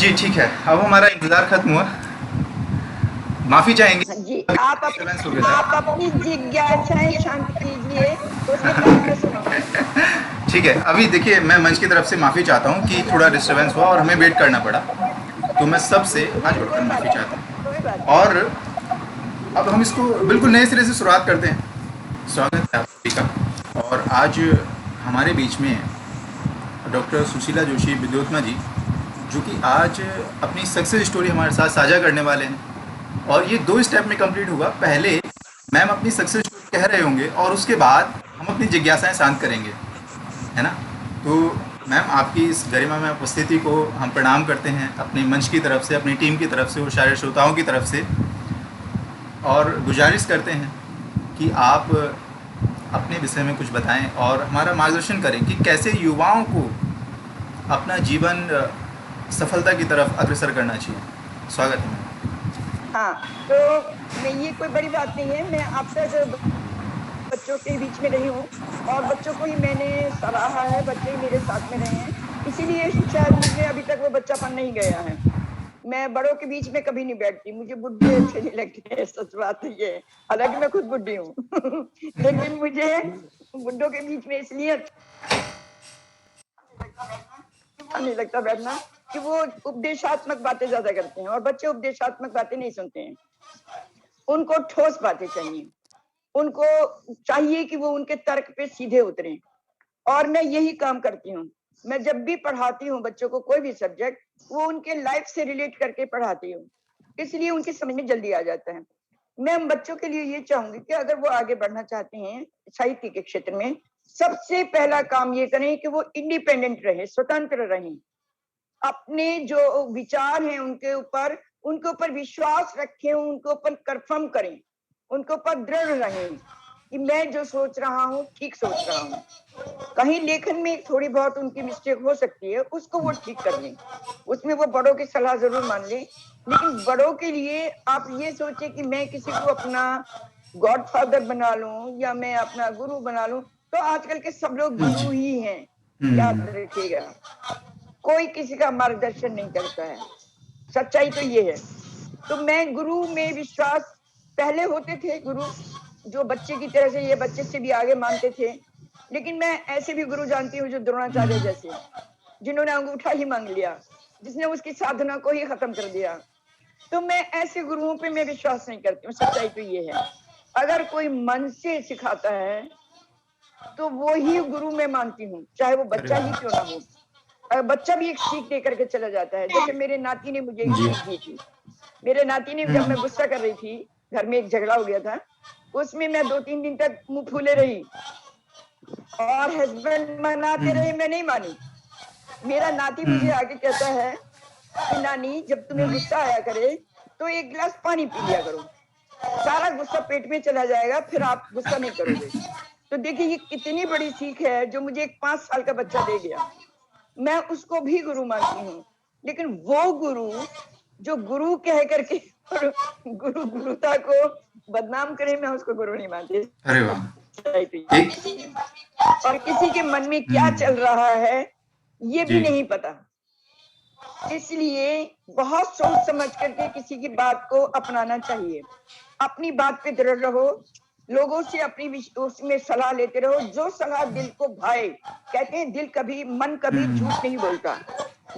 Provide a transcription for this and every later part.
जी, ठीक है। अब हमारा इंतज़ार खत्म हुआ। माफ़ी चाहेंगे, हाँ जी, अभी डिस्टर्बेंस हो गया आप था। अपनी जिज्ञासाएं शांत कीजिए, उसके बाद मैं सुनाऊंगी। ठीक है, अभी देखिए मैं मंच की तरफ से माफ़ी चाहता हूँ कि थोड़ा डिस्टर्बेंस हुआ और हमें वेट करना पड़ा। तो मैं सबसे हाथ जोड़कर कोई माफ़ी बात चाहता नहीं, कोई बात हूँ। नहीं। और अब हम इसको बिल्कुल नए सिरे से शुरुआत करते हैं। स्वागत है आप सभी का। और आज हमारे बीच में डॉक्टर सुशीला जोशी विद्योत्मा जी, जो कि आज अपनी सक्सेस स्टोरी हमारे साथ साझा करने वाले हैं। और ये 2 स्टेप में कंप्लीट होगा। पहले मैम अपनी सक्सेस स्टोरी कह रहे होंगे और उसके बाद हम अपनी जिज्ञासाएं शांत करेंगे, है ना? तो मैम आपकी इस गरिमामय उपस्थिति को हम प्रणाम करते हैं अपने मंच की तरफ से, अपनी टीम की तरफ से और सारे श्रोताओं की तरफ से। और गुजारिश करते हैं कि आप अपने विषय में कुछ बताएं और हमारा मार्गदर्शन करें कि कैसे युवाओं को अपना जीवन सफलता की तरफ अग्रसर करना चाहिए। स्वागत है मैम। हाँ, तो मैं ये कोई बड़ी बात नहीं है। मैं अब तक बच्चों के बीच में रही हूँ और बच्चों को ही मैंने सराहा है, बच्चे ही मेरे साथ में रहे हैं, इसीलिए शायद मुझमें अभी तक वो बच्चापन नहीं गया है। मैं बड़ों के बीच में कभी नहीं बैठती, मुझे बुढ़े अच्छे नहीं लगते, सच बात है ये। हालांकि मैं खुद बुढ़ी हूँ लेकिन मुझे बुढ़ों के बीच में इसलिए नहीं लगता बैठना कि वो उपदेशात्मक बातें ज्यादा करते हैं और बच्चे उपदेशात्मक बातें नहीं सुनते हैं। उनको ठोस बातें चाहिए, उनको चाहिए कि वो उनके तर्क पे सीधे उतरें। और मैं यही काम करती हूँ। मैं जब भी पढ़ाती हूँ बच्चों को कोई भी सब्जेक्ट, वो उनके लाइफ से रिलेट करके पढ़ाती हूँ, इसलिए उनकी समझ में जल्दी आ जाता है। मैं बच्चों के लिए ये चाहूंगी कि अगर वो आगे बढ़ना चाहते हैं साहित्य के क्षेत्र में, सबसे पहला काम ये करें कि वो इंडिपेंडेंट रहे, स्वतंत्र रहें। अपने जो विचार हैं उनके ऊपर विश्वास रखें, उनके ऊपर कंफर्म करें, उनके ऊपर दृढ़ रहें कि मैं जो सोच रहा हूँ ठीक सोच रहा हूँ। कहीं लेखन में थोड़ी बहुत उनकी मिस्टेक हो सकती है, उसको वो ठीक कर लें, उसमें वो बड़ों की सलाह जरूर मान लें। लेकिन बड़ों के लिए आप ये सोचे कि मैं किसी को अपना गॉडफादर बना लूं या मैं अपना गुरु बना लूं, तो आजकल के सब लोग जी। गुरु ही हैं, याद रखिएगा। कोई किसी का मार्गदर्शन नहीं करता है, सच्चाई तो ये है। तो मैं गुरु में विश्वास, पहले होते थे गुरु जो बच्चे की तरह से, ये बच्चे से भी आगे मानते थे, लेकिन मैं ऐसे भी गुरु जानती हूँ जो द्रोणाचार्य जैसे, जिन्होंने अंगूठा ही मांग लिया, जिसने उसकी साधना को ही खत्म कर दिया। तो मैं ऐसे गुरुओं पे मैं विश्वास नहीं करती हूँ, सच्चाई तो ये है। अगर कोई मन से सिखाता है तो वो ही गुरु मैं मानती हूँ, चाहे वो अरे बच्चा ही क्यों ना वाह! हो। बच्चा भी एक सीख दे करके चला जाता है। जैसे मेरे नाती ने मुझे एक जी। सीख दी थी। मेरे नाती ने, जब मैं गुस्सा कर रही थी, घर में एक झगड़ा हो गया था, उसमें मैं 2-3 दिन तक मुंह फूले रही और हस्बैंड मनाते रहे, मैं नहीं मानी। मेरा नाती मुझे आके कहता है कि नानी, जब तुम्हें गुस्सा आया करे तो एक गिलास पानी पी लिया करो, सारा गुस्सा पेट में चला जाएगा, फिर आप गुस्सा नहीं करोगे। तो देखिए ये कितनी बड़ी सीख है जो मुझे एक 5 साल का बच्चा दे गया। मैं उसको भी गुरु मानती हूँ, लेकिन वो गुरु जो गुरु कह करके और गुरुता को बदनाम करे, मैं उसको गुरु नहीं मानती। अरे वाह! एक और किसी के मन में क्या चल रहा है ये भी जी। नहीं पता, इसलिए बहुत सोच समझ करके किसी की बात को अपनाना चाहिए। अपनी बात पे दृढ़ रहो, लोगों से अपनी उसमें सलाह लेते रहो, जो सलाह दिल को भाए। कहते हैं दिल कभी, मन कभी झूठ नहीं बोलता,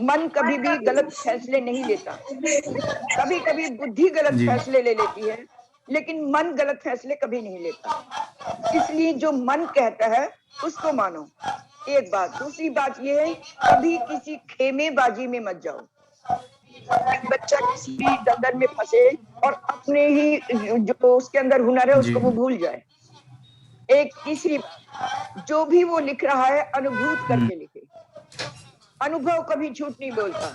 मन कभी भी गलत फैसले नहीं लेता। कभी कभी बुद्धि गलत जी। फैसले ले लेती है, लेकिन मन गलत फैसले कभी नहीं लेता। इसलिए जो मन कहता है उसको मानो, एक बात। दूसरी बात यह है, कभी किसी खेमेबाजी में मत जाओ। एक बच्चा किसी भी दलदल में फंसे और अपने ही जो उसके अंदर हुनर है जी। उसको वो भूल जाए। एक तीसरी, जो भी वो लिख रहा है अनुभूत करके लिखे। अनुभव कभी झूठ नहीं बोलता,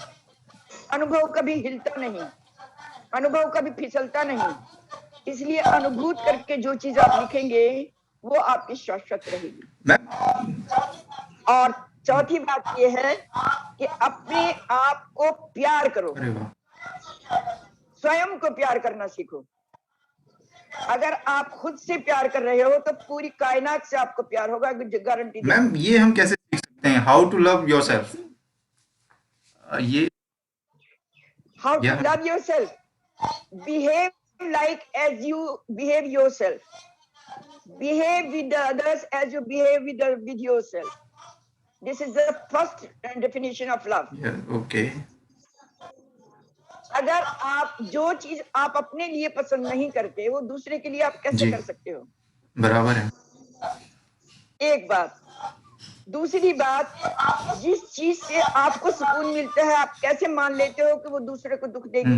अनुभव कभी हिलता नहीं, अनुभव कभी फिसलता नहीं। इसलिए अनुभूत करके जो चीज आप लिखेंगे वो आपकी शाश्वत रहेगी। मैम और चौथी बात यह है कि अपने आप को प्यार करो, अरे वाह! स्वयं को प्यार करना सीखो। अगर आप खुद से प्यार कर रहे हो तो पूरी कायनात से आपको प्यार होगा, गारंटी देती मैम हूँ। ये हम कैसे सीख सकते हैं हाउ टू लव योरसेल्फ? ये how to Yeah. love yourself. Behave like as you behave yourself. Behave with the others as you behave with yourself. This is the first definition of love. Yeah. Okay. अगर आप जो चीज आप अपने लिए पसंद नहीं करते वो दूसरे के लिए आप कैसे जी कर सकते हो? बराबर है। एक बात। दूसरी बात, जिस चीज से आपको सुकून मिलता है आप कैसे मान लेते हो कि वो दूसरे को दुख देगी?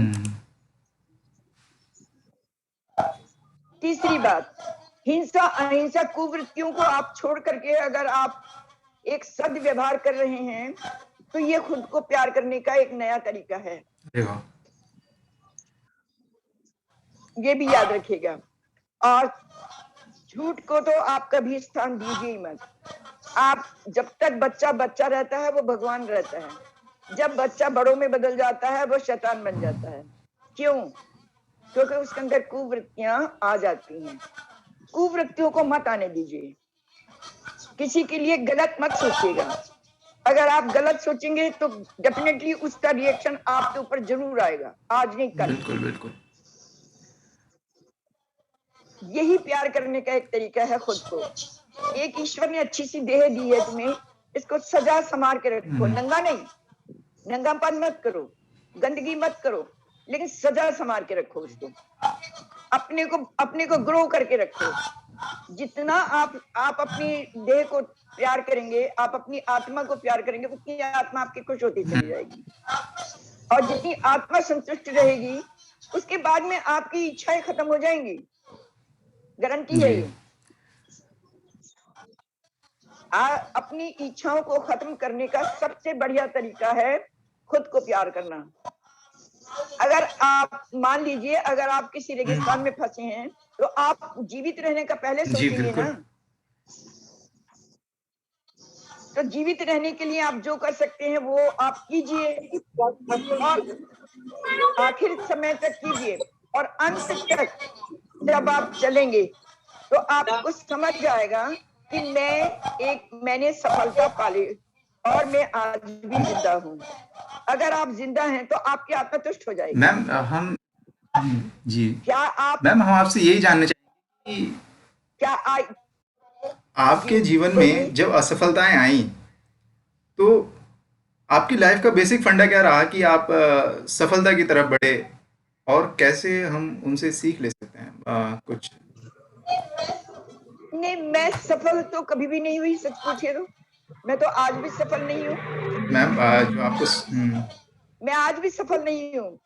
तीसरी बात, हिंसा अहिंसा कुवृत्तियों को आप छोड़ करके अगर आप एक सद्व्यवहार कर रहे हैं तो ये खुद को प्यार करने का एक नया तरीका है। अरे वाह। ये भी याद रखिएगा। और झूठ को तो आप कभी स्थान दीजिए ही मत। आप जब तक बच्चा बच्चा रहता है वो भगवान रहता है, जब बच्चा बड़ों में बदल जाता है वो शैतान बन जाता है। क्यों? क्योंकि उसके अंदर कुवृत्तियां आ जाती हैं। कुवृत्तियों को मत आने दीजिए। किसी के लिए गलत मत सोचिएगा। अगर आप गलत सोचेंगे तो डेफिनेटली उसका रिएक्शन आपके ऊपर जरूर आएगा, आज नहीं कल। बिल्कुल बिल्कुल। यही प्यार करने का एक तरीका है खुद को। एक ईश्वर ने अच्छी सी देह दी है तुम्हें, इसको सजा संवार के रखो। नंगा नहीं, नंगापन मत करो, गंदगी मत करो, लेकिन सजा संवार के रखो उसको। अपने को ग्रो करके रखो। जितना आप अपनी देह को प्यार करेंगे, आप अपनी आत्मा को प्यार करेंगे, उतनी आत्मा आपकी खुश होती चली जाएगी। और जितनी आत्मा संतुष्ट रहेगी उसके बाद में आपकी इच्छाएं खत्म हो जाएंगी, गारंटी है ये। अपनी इच्छाओं को खत्म करने का सबसे बढ़िया तरीका है खुद को प्यार करना। अगर आप मान लीजिए अगर आप किसी रेगिस्तान में फंसे हैं तो आप जीवित रहने का पहले सोचेंगे ना। तो जीवित रहने के लिए आप जो कर सकते हैं वो आप कीजिए और आखिर समय तक कीजिए। और अंत तक जब आप चलेंगे तो आपको समझ जाएगा कि मैंने सफलता पाली और मैं आज भी जिंदा हूँ। अगर आप जिंदा हैं तो आपकी आत्मा तुष्ट हो जाएगी। मैम हम जी क्या आप मैम हम आपसे यही जानना चाहेंगे कि क्या आपके जीवन में जब असफलताएं आई तो आपकी लाइफ का बेसिक फंडा क्या रहा कि आप सफलता की तरफ बढ़े और कैसे हम उनसे सीख ले सकते हैं कुछ? नहीं, मैं सफल तो कभी भी नहीं हुई, सच पूछिए तो मैं तो आज भी सफल नहीं हूँ। मैम जो आपको मैं आज भी सफल नहीं हूँ।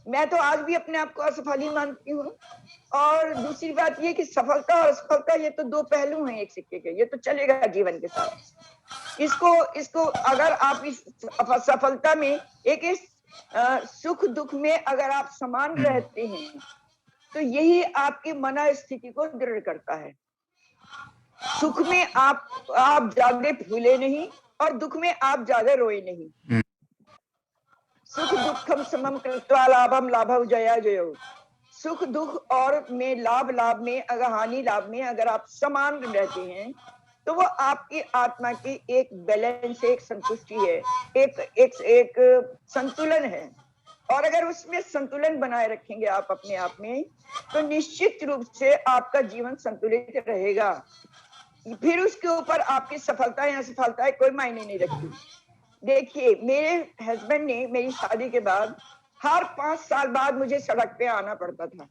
मैं तो आज भी अपने आप को असफल ही मानती हूँ। और दूसरी बात ये कि सफलता और असफलता ये तो दो पहलू हैं एक सिक्के के। ये तो चलेगा जीवन के साथ। इसको अगर आप इस सफलता में एक सुख दुख में अगर आप समान रहते हैं तो यही आपकी मनस्थिति को दृढ़ करता है। सुख में आप ज्यादा फूले नहीं और दुख में आप ज्यादा रोए नहीं। सुख दुखम समम कृत्वा लाभम लाभव जया जयो। सुख दुख और में लाभ में अगर हानि लाभ में अगर आप समान रहते हैं तो वो आपकी आत्मा की एक बैलेंस, एक संतुष्टि है, एक संतुलन है। और अगर उसमें संतुलन बनाए रखेंगे आप अपने आप में तो निश्चित रूप से आपका जीवन संतुलित रहेगा। फिर उसके ऊपर आपकी सफलता या असफलता कोई मायने नहीं रखती। देखिए, मेरे हस्बैंड ने मेरी शादी के बाद हर 5 साल बाद मुझे सड़क पे आना पड़ता था।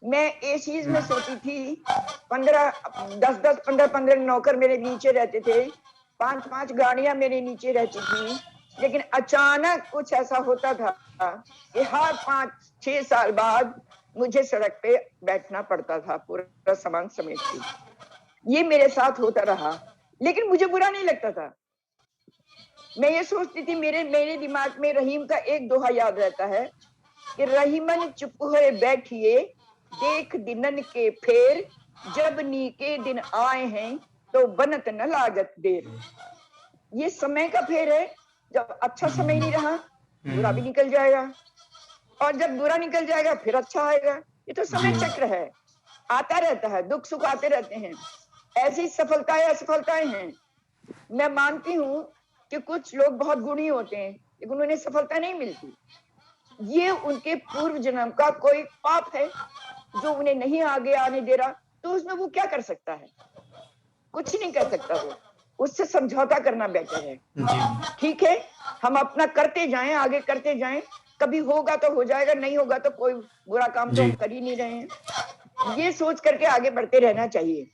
मैं एसीज में सोती थी। 15 नौकर मेरे नीचे रहते थे, 5 गाड़ियां मेरे नीचे रहती थी। लेकिन अचानक कुछ ऐसा होता था कि हर 5-6 साल बाद मुझे सड़क पे बैठना पड़ता था पूरा सामान समेट के। ये मेरे साथ होता रहा, लेकिन मुझे बुरा नहीं लगता था। मैं ये सोचती थी, मेरे दिमाग में रहीम का एक दोहा याद रहता है कि रहीमन चुप हुए बैठिए देख दिनन के फेर, जब नीके दिन आए हैं तो बनत न लागत देर। ये समय का फेर है। जब अच्छा समय नहीं रहा बुरा भी निकल जाएगा, और जब बुरा निकल जाएगा फिर अच्छा आएगा। ये तो समय चक्र है, आता रहता है, दुख सुख आते रहते हैं। ऐसी सफलताएं असफलताएं हैं। मैं मानती हूँ कि कुछ लोग बहुत गुणी होते हैं, लेकिन उन्हें सफलता नहीं मिलती। ये उनके पूर्व जन्म का कोई पाप है जो उन्हें नहीं आगे आने दे रहा, तो उसमें वो क्या कर सकता है? कुछ नहीं कर सकता वो, उससे समझौता करना बेटर है। जी ठीक है, हम अपना करते जाएं, आगे करते जाएं, कभी होगा तो हो जाएगा, नहीं होगा तो कोई बुरा काम तो हम जी कर ही नहीं रहे हैं। ये सोच करके आगे बढ़ते रहना चाहिए।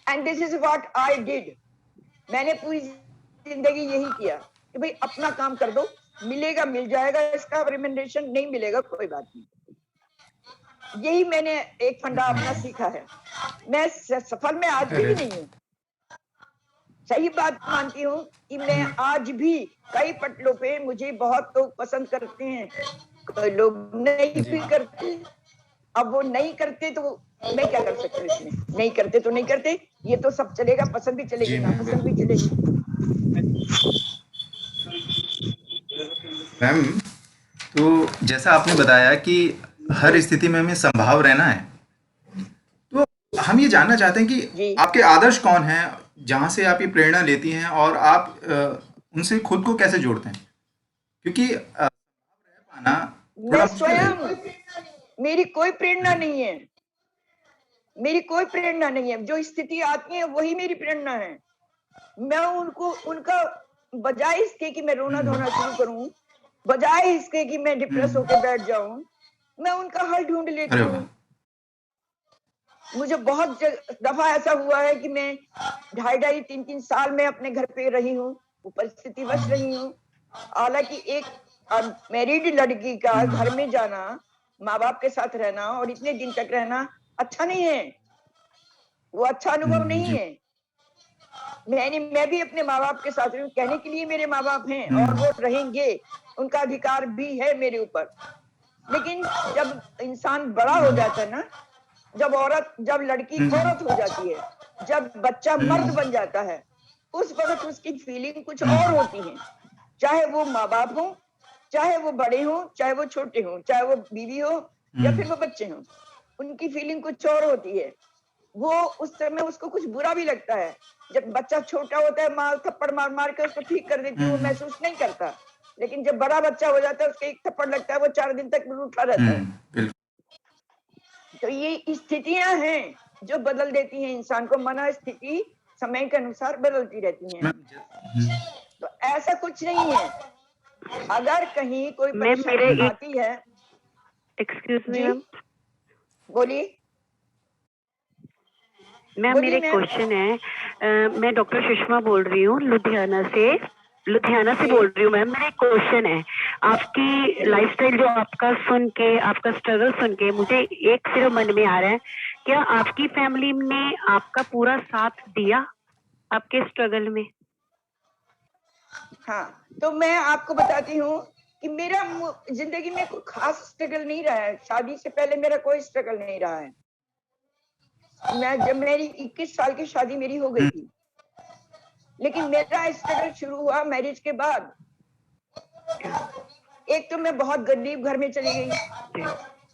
And this is what I did. मैंने पूरी जिंदगी यही किया कि भाई अपना काम कर दो, मिलेगा मिल जाएगा, इसका रिकमेंडेशन नहीं मिलेगा कोई बात नहीं। यही मैंने एक फंडा अपना सीखा है। मैं सफल में आज भी अरे नहीं हूँ, सही बात मानती हूँ कि मैं आज भी कई पटलों पे मुझे बहुत लोग पसंद करते हैं, कोई लोग नहीं जी भी करते। अब वो नहीं करते तो मैं क्या कर सकती हूँ इसमें? नहीं करते तो नहीं करते, ये तो सब चलेगा, पसंद भी चलेगी, जी मैम नापसंद भी बिल्कुल। चलेगी। मैम तो जैसा आपने बताया कि हर स्थिति में हमें संभाव रहना है, तो हम ये जानना चाहते हैं कि जी, आपके आदर्श कौन हैं, जहाँ से आप ये प्रेरणा लेती हैं और आप उनसे खुद को कैसे जोड़ते हैं? क्योंकि पाना मैं थोड़ा मुश्किल है। स्वयं, मेरी कोई प्रेरणा नहीं है, मेरी कोई प्रेरणा नहीं है। जो स्थिति आती है वही मेरी प्रेरणा है। मैं उनको, उनका, बजाय इसके कि मैं रोना धोना शुरू करूं, बजाय इसके कि मैं डिप्रेस होकर बैठ जाऊं, मैं उनका हल ढूंढ लेती अरे हूँ। वाह! मुझे बहुत दफा ऐसा हुआ है कि मैं 2.5-3 साल में अपने घर पे रही हूँ, वो परिस्थितिवश रही हूँ। हालांकि एक मैरिड लड़की का घर में जाना, माँ बाप के साथ रहना और इतने दिन तक रहना अच्छा नहीं है, वो अच्छा अनुभव नहीं जी। है। मैं भी अपने माँ बाप के साथ रही हूँ, कहने के लिए मेरे माँ बाप हैं और वो रहेंगे, उनका अधिकार भी है मेरे ऊपर। लेकिन जब इंसान बड़ा हो जाता है ना, जब लड़की औरत हो जाती है, जब बच्चा मर्द बन जाता है, उस वक्त उसकी फीलिंग कुछ और होती है। चाहे वो माँ बाप हो, चाहे वो बड़े हो, चाहे वो छोटे हो, चाहे वो बीवी हो या फिर वो बच्चे हो, उनकी फीलिंग कुछ और होती है। वो उस समय उसको कुछ बुरा भी लगता है। जब बच्चा छोटा होता है, माँ थप्पड़ मार मार के उसको ठीक कर देती है, वो महसूस नहीं करता। लेकिन जब बड़ा बच्चा हो जाता है, उसके एक थप्पड़ लगता है, वो 4 दिन तक रूठा रहता है। बिल्कुल। तो ये स्थितियां हैं जो बदल देती हैं इंसान को। मना स्थिति समय के अनुसार बदलती रहती हैं। मैम तो ऐसा कुछ नहीं है। अगर कहीं कोई मैम मेरे परेशानी एक आती है, एक्सक्यूज मी जी मैम बोलिए, मैम मेरा बोलिए एक मैम। क्वेश्चन है। मैं डॉक्टर सुषमा बोल रही हूँ लुधियाना से जी बोल रही हूँ मैम। मेरा एक क्वेश्चन है, आपकी जी लाइफस्टाइल जो आपका सुन के, आपका स्ट्रगल सुन के मुझे एक सिर्फ मन में आ रहा है, क्या आपकी फैमिली ने आपका पूरा साथ दिया आपके स्ट्रगल में? हाँ, तो मैं आपको बताती हूँ कि मेरा जिंदगी में कोई खास स्ट्रगल नहीं रहा है। शादी से पहले मेरा कोई स्ट्रगल नहीं रहा है। जब मेरी 21 साल की शादी मेरी हो गई थी, लेकिन मेरा स्ट्रगल शुरू हुआ मैरिज के बाद। एक तो मैं बहुत गरीब घर में चली गई,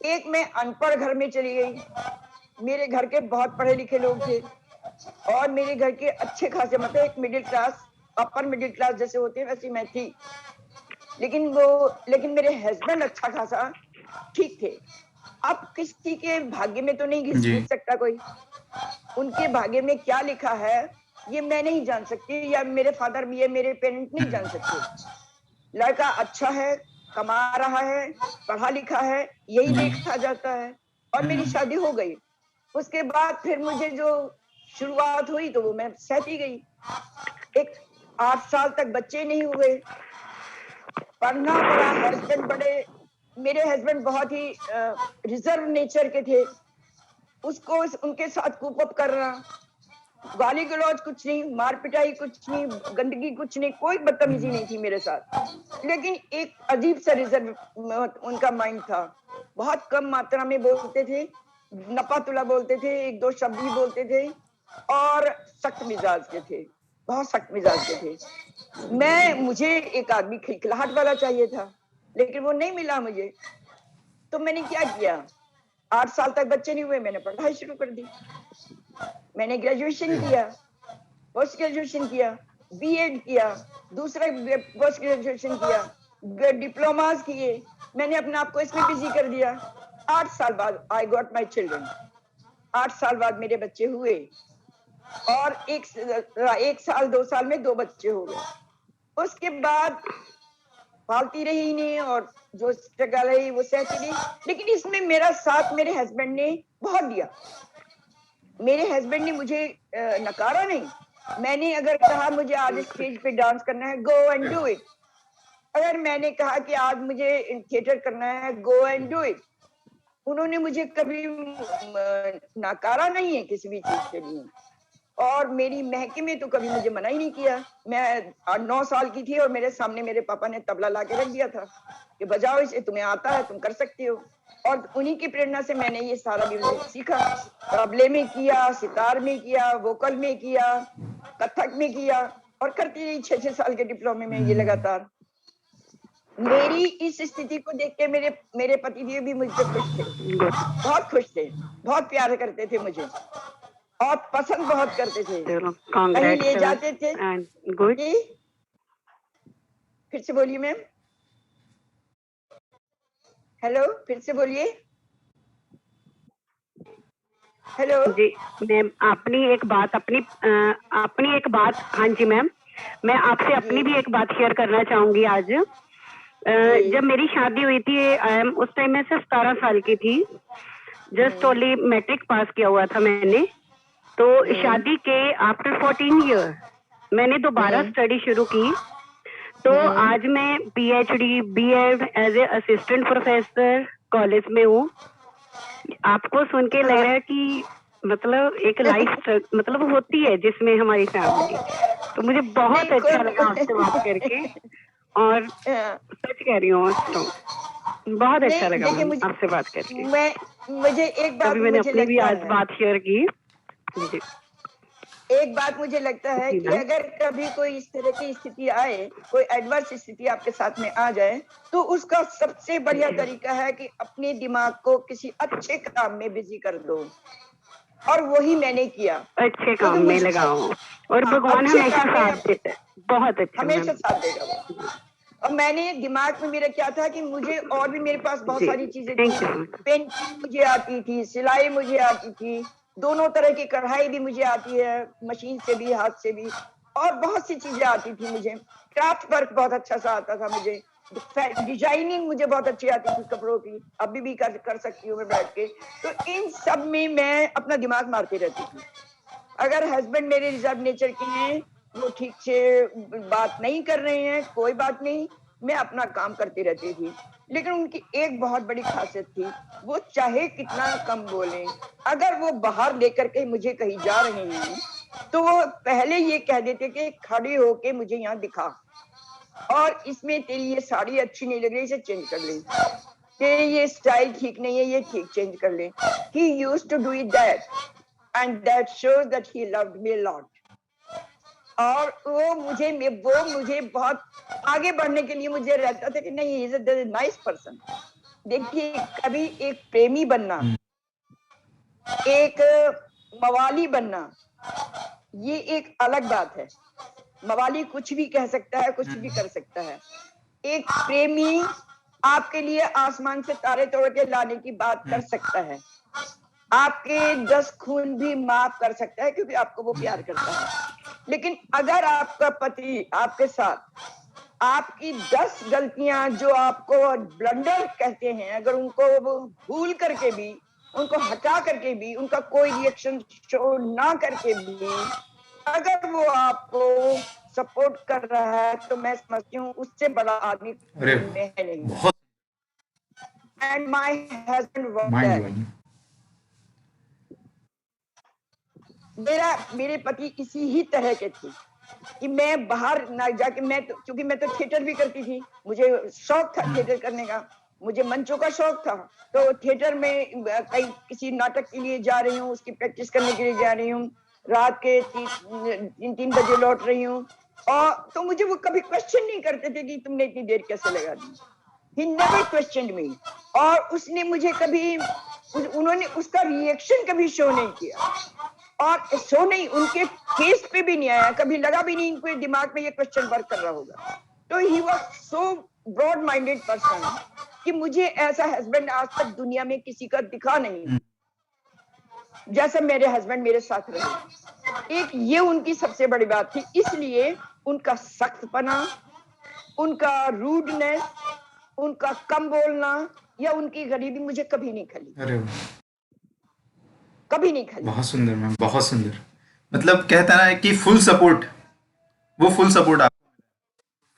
एक मैं अनपढ़ घर में चली गई। मेरे घर के बहुत पढ़े लिखे लोग थे और मेरे घर के अच्छे खासे, मतलब एक middle class, upper middle class जैसे होते हैं वैसी मैं थी। लेकिन मेरे हस्बैंड अच्छा खासा ठीक थे। अब किसी के भाग्य में तो नहीं जी घुस सकता कोई, उनके भाग्य में क्या लिखा है ये मैं नहीं जान सकती, या मेरे फादर भी है, मेरे पेरेंट नहीं जान सकते। लड़का अच्छा है, कमा रहा है, पढ़ा लिखा है, यही जी देखा जाता है। और मेरी शादी हो गई। उसके बाद फिर मुझे जो शुरुआत हुई तो वो मैं सहती गई। एक 8 साल तक बच्चे नहीं हुए, पढ़ना पड़ा। हस्बैंड बड़े, मेरे हस्बैंड बहुत ही रिजर्व नेचर के थे। उसको उनके साथ कूप अप करना, गाली गलौज कुछ नहीं, मार पिटाई कुछ नहीं, गंदगी कुछ नहीं, कोई बदतमीजी नहीं थी मेरे साथ। लेकिन एक अजीब सा रिजर्व उनका माइंड था। बहुत कम मात्रा में बोलते थे, नपा तुला बोलते थे, 1-2 शब्द ही बोलते थे और सख्त मिजाज के थे, बहुत सख्त मिजाज के थे। मुझे एक आदमी खिलखिलाहट वाला चाहिए था, लेकिन वो नहीं मिला मुझे। तो मैंने क्या किया, 8 साल तक बच्चे नहीं हुए, मैंने पढ़ाई शुरू कर दी। मैंने ग्रेजुएशन किया, पोस्ट ग्रेजुएशन किया। बीएड किया, दूसरा पोस्ट ग्रेजुएशन किया, डिप्लोमास किए, मैंने अपने आप को इसमें बिजी कर दिया। 8 साल बाद आई गॉट माई चिल्ड्रन। 8 साल बाद मेरे बच्चे हुए और एक साल 2 साल में 2 बच्चे हो गए। उसके बाद पालती रही नहीं और जो स्ट्रगल है वो सहती रही, लेकिन इसमें मेरा साथ मेरे हस्बैंड ने बहुत दिया। मेरे हस्बैंड ने मुझे नकारा नहीं। मैंने अगर कहा मुझे आज स्टेज पे डांस करना है, गो एंड डू इट। अगर मैंने कहा कि आज मुझे थिएटर करना है, गो एंड डू इट। उन्होंने मुझे कभी नकारा नहीं है किसी भी चीज के लिए, और मेरी महके में तो कभी मुझे मना ही नहीं किया। मैं 9 साल की थी और मेरे सामने मेरे पापा ने तबला ला के रख दिया था कि बजाओ इसे, तुम्हें आता है, तुम कर सकती हो। और उन्हीं की प्रेरणा से मैंने ये सारा म्यूजिक सीखा। तबले में किया, सितार में किया, वोकल में किया, कथक में किया, और करती रही 6-6 साल के डिप्लोमे में ये लगातार। मेरी इस स्थिति को देख के मेरे पति जी भी मुझसे खुश थे, बहुत खुश थे, बहुत प्यार करते थे मुझे और पसंद बहुत करते थे। कहीं ले जाते थे। गुड। फिर से बोलिए मैम। हेलो, फिर से बोलिए। हेलो जी मैम, अपनी एक बात, हाँ जी मैम, मैं आपसे अपनी भी एक बात शेयर करना चाहूंगी आज। जब मेरी शादी हुई थी उस टाइम में से 17 साल की थी, जस्ट ओनली मैट्रिक पास किया हुआ था मैंने। तो शादी के आफ्टर 14 ईयर मैंने दोबारा स्टडी शुरू की। तो आज मैं PhD BEd as a assistant professor college में हूँ। आपको सुन के लग रहा है कि मतलब एक लाइफ मतलब होती है जिसमें हमारी फैमिली, तो मुझे बहुत अच्छा लगा आपसे बात करके, और सच कह रही हूँ तो बहुत अच्छा लगा आपसे बात करके। मुझे एक बात मैंने अपनी भी आज बात शेयर की। एक बात मुझे लगता है कि अगर कभी कोई इस तरह की स्थिति आए, कोई एडवर्स स्थिति आपके साथ में आ जाए, तो उसका सबसे बढ़िया तरीका है कि अपने दिमाग को किसी अच्छे काम में बिजी कर दो, और वही मैंने किया। अच्छे काम में लगाओ और भगवान हमेशा साथ देता है, बहुत अच्छा, हमेशा साथ देगा वो। और मैंने दिमाग में मेरा क्या था कि मुझे और भी मेरे पास बहुत सारी चीजें थी। पेंटिंग मुझे आती थी, सिलाई मुझे आती थी, दोनों तरह की कढ़ाई भी मुझे आती है, मशीन से भी हाथ से भी, और बहुत सी चीजें आती थी मुझे। क्राफ्ट वर्क बहुत अच्छा सा आता था मुझे, डिजाइनिंग मुझे बहुत अच्छी आती थी कपड़ों की, अभी भी कर सकती हूँ मैं बैठ के। तो इन सब में मैं अपना दिमाग मारती रहती थी। अगर हस्बैंड मेरे रिजर्व नेचर के हैं, वो ठीक से बात नहीं कर रहे हैं, कोई बात नहीं, मैं अपना काम करती रहती थी। लेकिन उनकी एक बहुत बड़ी खासियत थी, वो चाहे कितना कम बोलें, अगर वो बाहर लेकर के मुझे कहीं जा रहे हैं, तो वो पहले ये कह देते कि खड़ी होके मुझे यहाँ दिखा, और इसमें तेरी ये साड़ी अच्छी नहीं लग रही, इसे चेंज कर ले, तेरी ये स्टाइल ठीक नहीं है, ये ठीक चेंज कर ले। He used to do it that, and that shows that he loved me a lot. और वो मुझे बहुत आगे बढ़ने के लिए मुझे रहता था कि नहीं, इज अ नाइस पर्सन। देखिए, कभी एक प्रेमी बनना, एक मवाली बनना, ये एक अलग बात है। मवाली कुछ भी कह सकता है, कुछ भी कर सकता है। एक प्रेमी आपके लिए आसमान से तारे तोड़ के लाने की बात कर सकता है, आपके 10 खून भी माफ कर सकता है, क्योंकि आपको वो प्यार करता है। लेकिन अगर आपका पति आपके साथ आपकी 10 गलतियां जो आपको ब्लंडर कहते हैं, अगर उनको वो भूल करके भी, उनको हटा करके भी, उनका कोई रिएक्शन शो ना करके भी अगर वो आपको सपोर्ट कर रहा है, तो मैं समझती हूँ उससे बड़ा आदमी में है नहीं। And my husband was that. मेरे पति इसी ही तरह के थे कि मैं बाहर ना जाके, क्योंकि मैं तो थिएटर भी करती थी, मुझे शौक था थिएटर करने का, मुझे मंचों का शौक था। तो थिएटर में कहीं किसी नाटक के लिए जा रही हूँ, उसकी प्रैक्टिस करने के लिए जा रही हूँ, रात के 3 बजे लौट रही हूँ, और तो मुझे वो कभी क्वेश्चन नहीं करते थे कि तुमने इतनी देर कैसे लगा दी। He never questioned me, और उसने मुझे कभी, उन्होंने उसका रिएक्शन कभी शो नहीं किया। और सो नहीं, उनके फेस पे भी नहीं आया, कभी लगा भी नहीं इनके दिमाग में ये क्वेश्चन वर्क कर रहा होगा। तो he was so broad minded person कि मुझे ऐसा हस्बैंड आज तक दुनिया में किसी का दिखा नहीं जैसे मेरे हस्बैंड मेरे साथ रहे। एक ये उनकी सबसे बड़ी बात थी, इसलिए उनका सख्तपना, उनका रूडनेस, उनका कम बोलना या उनकी गरीबी मुझे कभी नहीं खली, अरे वाह, कभी नहीं खली। बहुत सुंदर मैम, बहुत सुंदर। मतलब कहता ना है कि फुल सपोर्ट, वो फुल सपोर्ट आप,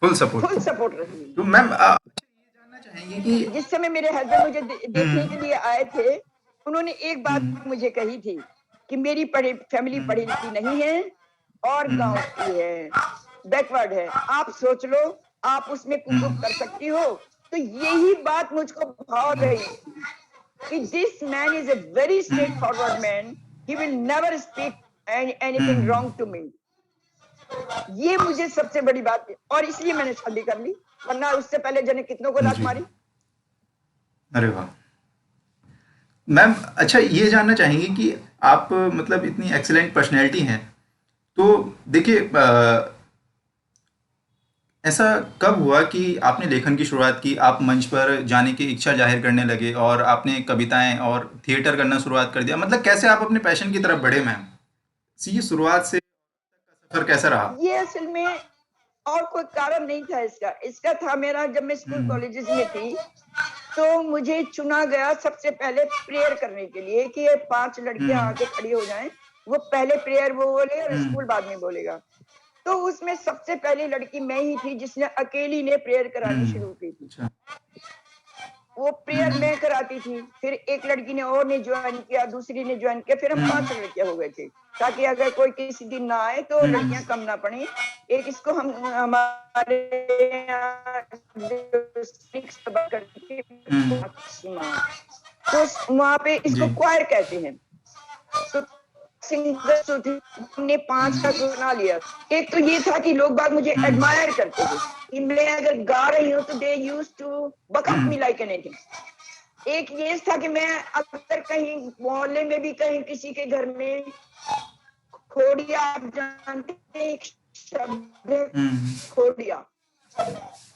फुल सपोर्ट। फुल सपोर्ट रही। तो मैम ये जानना चाहेंगे कि जिस समय मेरे हस्बैंड मुझे देखने के लिए आए थे, उन्होंने एक बात मुझे कही थी कि मेरी फैमिली पढ़ी लिखी नहीं है और गांव की है, बैकवर्ड है, आप सोच लो आप उसमें कुछ कर सकती हो। तो यही बात मुझको भाव रही कि this man is a very straightforward man, he will never speak anything wrong to me. ये मुझे सबसे बड़ी बात है और इसलिए मैंने शादी कर ली, वरना उससे पहले जने कितनों को लात मारी। अरे वाह मैम, अच्छा ये जानना चाहेंगे कि आप मतलब इतनी एक्सीलेंट पर्सनैलिटी हैं, तो देखिए ऐसा कब हुआ कि आपने लेखन की शुरुआत की, आप मंच पर जाने की इच्छा जाहिर करने लगे और आपने कविताएं और थिएटर करना शुरुआत कर दिया? मतलब कैसे आप अपने पैशन की तरफ बढ़े मैम? ये शुरुआत से सफर कैसा रहा? ये असल में और कोई कारण नहीं था इसका था मेरा, जब मैं स्कूल कॉलेजेस में थी तो मुझे चुना गया सबसे पहले प्रेयर करने के लिए कि ये 5 लड़कियां आके खड़ी हो जाएं, वो पहले प्रेयर वो बोले और स्कूल बाद में बोलेगा। तो उसमें सबसे पहली लड़की मैं ही थी जिसने अकेली ने प्रेयर करानी शुरू की थी। अच्छा। वो प्रेयर मैं कराती थी, फिर एक लड़की ने और ने ज्वाइन किया, दूसरी ने ज्वाइन किया, फिर हम 5 लड़कियां हो गए थे, ताकि अगर कोई किसी दिन ना आए तो लड़कियां कम ना पड़े। एक इसको हम हमारे तो वहां पे इसको क्वायर कहते हैं। तो सिंगर हमने 5 का बना लिया। एक तो ये था कि लोग बाग मुझे एडमायर करते थे कि मैं अगर गा रही हूँ तो they used to buck up me like anything. एक ये था कि मैं अगर कहीं मोहल्ले में भी कहीं किसी के घर में खोड़िया, आप जानते हैं एक शब्द है खोड़िया,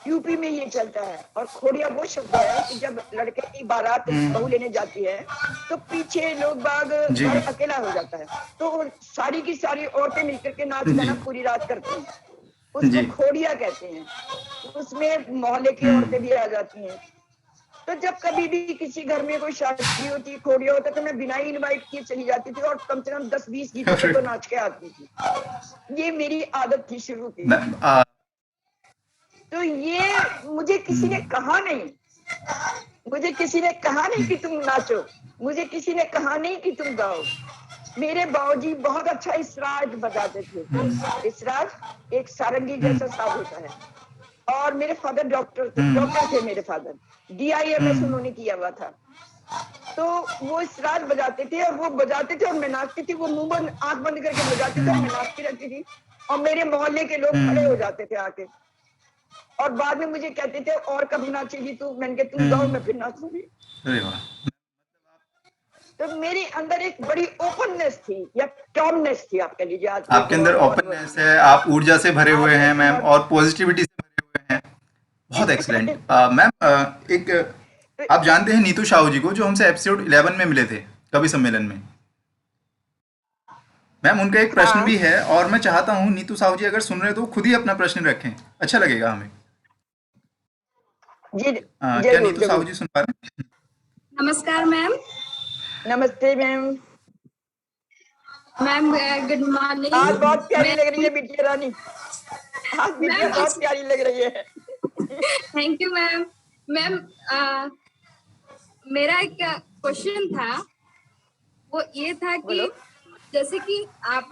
यूपी में ये चलता है, और खोड़िया वो शब्द है कि जब लड़के की बारात बहू लेने जाती है तो पीछे लोग बाग घर अकेला हो जाता है, तो सारी की सारी औरतें मिलकर के नाच गाना पूरी रात करती हैं, उसको खोड़िया कहते हैं। उसमें मोहल्ले की औरतें भी आ जाती हैं। तो जब कभी भी किसी घर में कोई शादी होती, खोड़िया होता, तो मैं बिना ही इनवाइट किए चली जाती थी और कम से कम 10-20 गीतों पे तो नाच के आती थी। ये मेरी आदत थी शुरू की। तो ये मुझे किसी ने कहा नहीं, मुझे किसी ने कहा नहीं कि तुम नाचो, मुझे किसी ने कहा नहीं कि तुम गाओ। मेरे बाबूजी बहुत अच्छा इसराज बजाते थे। इसराज एक सारंगी जैसा साज होता है, और मेरे फादर डॉक्टर थे मेरे फादर, DIMS उन्होंने किया हुआ था। तो वो इसराज बजाते थे और वो बजाते थे और मैं नाचती थी, वो मुंह बंद आंख बंद करके बजाते थे और मैं नाचती रहती थी, और मेरे मोहल्ले के लोग खड़े हो जाते थे आके, और बाद में मुझे कहते थे और कब नाचेगी तू? मैंने कहा तुम गाओ, मैं फिर नाचूंगी। अरे वाह, तो मेरे अंदर एक बड़ी ओपननेस थी या टॉमनेस थी, आप कह लीजिए। आपके अंदर ओपननेस है, आप ऊर्जा से भरे हुए हैं मैम, और पॉजिटिविटी से भरे हुए हैं। बहुत एक्सीलेंट मैम। एक आप जानते हैं नीतू साहू जी को, जो हमसे एपिसोड 11 में मिले थे कवि सम्मेलन में? मैम उनका एक प्रश्न भी है, और मैं चाहता हूँ नीतू साहू जी अगर सुन रहे तो खुद ही अपना प्रश्न रखें, अच्छा लगेगा हमें। जी क्या नीतू साहू जी सुन पा रहे हैं? नमस्कार मैम। नमस्ते मैम। Ma'am good morning. आज बहुत प्यारी लग रही है बिटिया रानी, आज बिटिया बहुत प्यारी लग रही है। Thank you ma'am. मैम मेरा एक क्वेश्चन था, वो ये था कि जैसे कि आप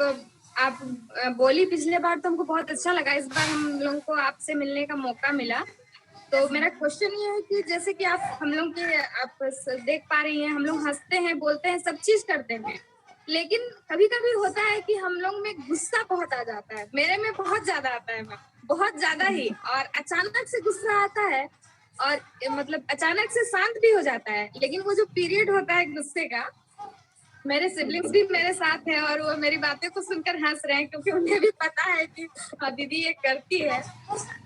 बोली पिछले बार, तो हमको बहुत अच्छा लगा, इस बार हम लोगों को आपसे मिलने का मौका मिला। तो मेरा क्वेश्चन ये है कि जैसे कि आप हम लोग के आप देख पा रही हैं, हम लोग हंसते हैं, बोलते हैं, सब चीज करते हैं, लेकिन कभी कभी होता है कि हम लोग में गुस्सा बहुत आ जाता है। मेरे में बहुत ज्यादा आता है मैम, बहुत ज्यादा ही, और अचानक से गुस्सा आता है और मतलब अचानक से शांत भी हो जाता है, लेकिन वो जो पीरियड होता है गुस्से का, मेरे सिबलिंग्स भी मेरे साथ हैं और वो मेरी बातें को सुनकर हंस रहे हैं क्योंकि उन्हें भी पता है कि दीदी ये करती है।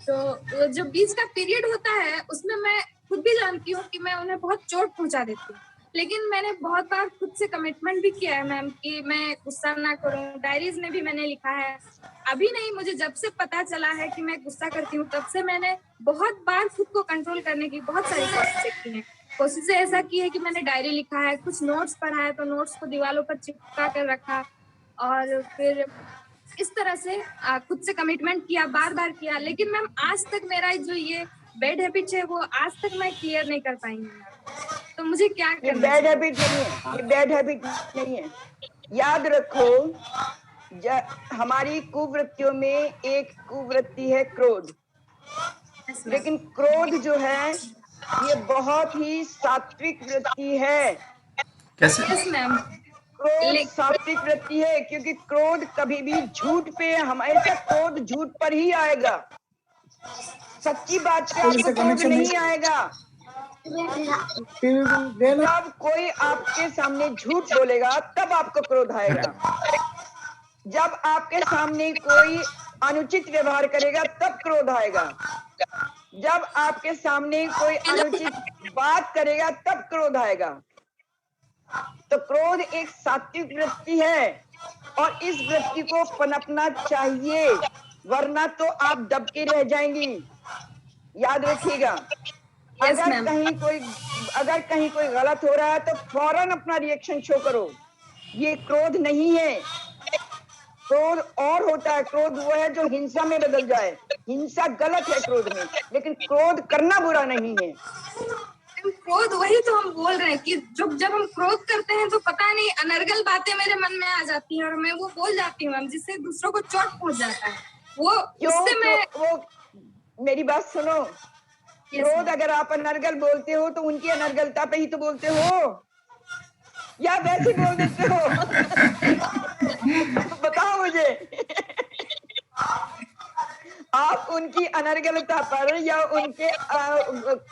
तो वो जो बीच का पीरियड होता है उसमें मैं खुद भी जानती हूँ कि मैं उन्हें बहुत चोट पहुंचा देती हूँ, लेकिन मैंने बहुत बार खुद से कमिटमेंट भी किया है मैम कि मैं गुस्सा ना करूँ। डायरीज में भी मैंने लिखा है। अभी नहीं, मुझे जब से पता चला है कि मैं गुस्सा करती हूँ तब से मैंने बहुत बार खुद को कंट्रोल करने की बहुत सारी कोशिशें की हैं। कोशिशें ऐसा की है कि मैंने डायरी लिखा है, कुछ नोट्स पढ़ा है तो नोट्स को दीवारों पर चिपका कर रखा, और फिर इस तरह से खुद से कमिटमेंट किया, बार बार किया, लेकिन मैम आज तक मेरा जो ये बैड हैबिट है वो आज तक मैं क्लियर नहीं कर पाई हूँ। तो मुझे क्या ये करना बैड चाहिए? हैबिट नहीं है, ये बैड हैबिट नहीं है। याद रखो, हमारी कुवृत्तियों में एक कुवृत्ति है क्रोध। Yes, ma'am. लेकिन क्रोध जो है ये बहुत ही सात्विक वृत्ति है। कैसे? Yes, ma'am. क्रोध सात्विक वृत्ति है क्योंकि क्रोध कभी भी झूठ पे, हमेशा क्रोध झूठ पर ही आएगा। सच्ची बात पे आपको क्रोध नहीं आएगा। जब कोई आपके सामने झूठ बोलेगा तब आपको क्रोध आएगा। जब आपके सामने कोई अनुचित व्यवहार करेगा तब क्रोध आएगा। जब आपके सामने कोई अनुचित बात करेगा तब क्रोध आएगा। तो क्रोध एक सात्विक वृत्ति है और इस वृत्ति को पनपना चाहिए, वरना तो आप दबके रह जाएंगी। याद रखिएगा। Yes, अगर ma'am. कहीं कोई गलत हो रहा है तो फौरन अपना रिएक्शन शो करो। ये क्रोध नहीं है। क्रोध और होता है, क्रोध वो है जो हिंसा में बदल जाए। हिंसा गलत है क्रोध में, लेकिन क्रोध करना बुरा नहीं है। क्रोध, वही तो हम बोल रहे हैं कि जब हम क्रोध करते हैं तो पता नहीं अनर्गल बातें मेरे मन में आ जाती हैं और मैं वो बोल जाती हूँ जिससे दूसरों को चोट पहुंच जाता है। वो उससे मैं वो मेरी बात सुनो। क्रोध अगर आप अनर्गल बोलते हो तो उनकी अनर्गलता पे ही तो बोलते हो, या वैसे बोल देते हो? बताओ मुझे। आप उनकी अनर्गलता पर या उनके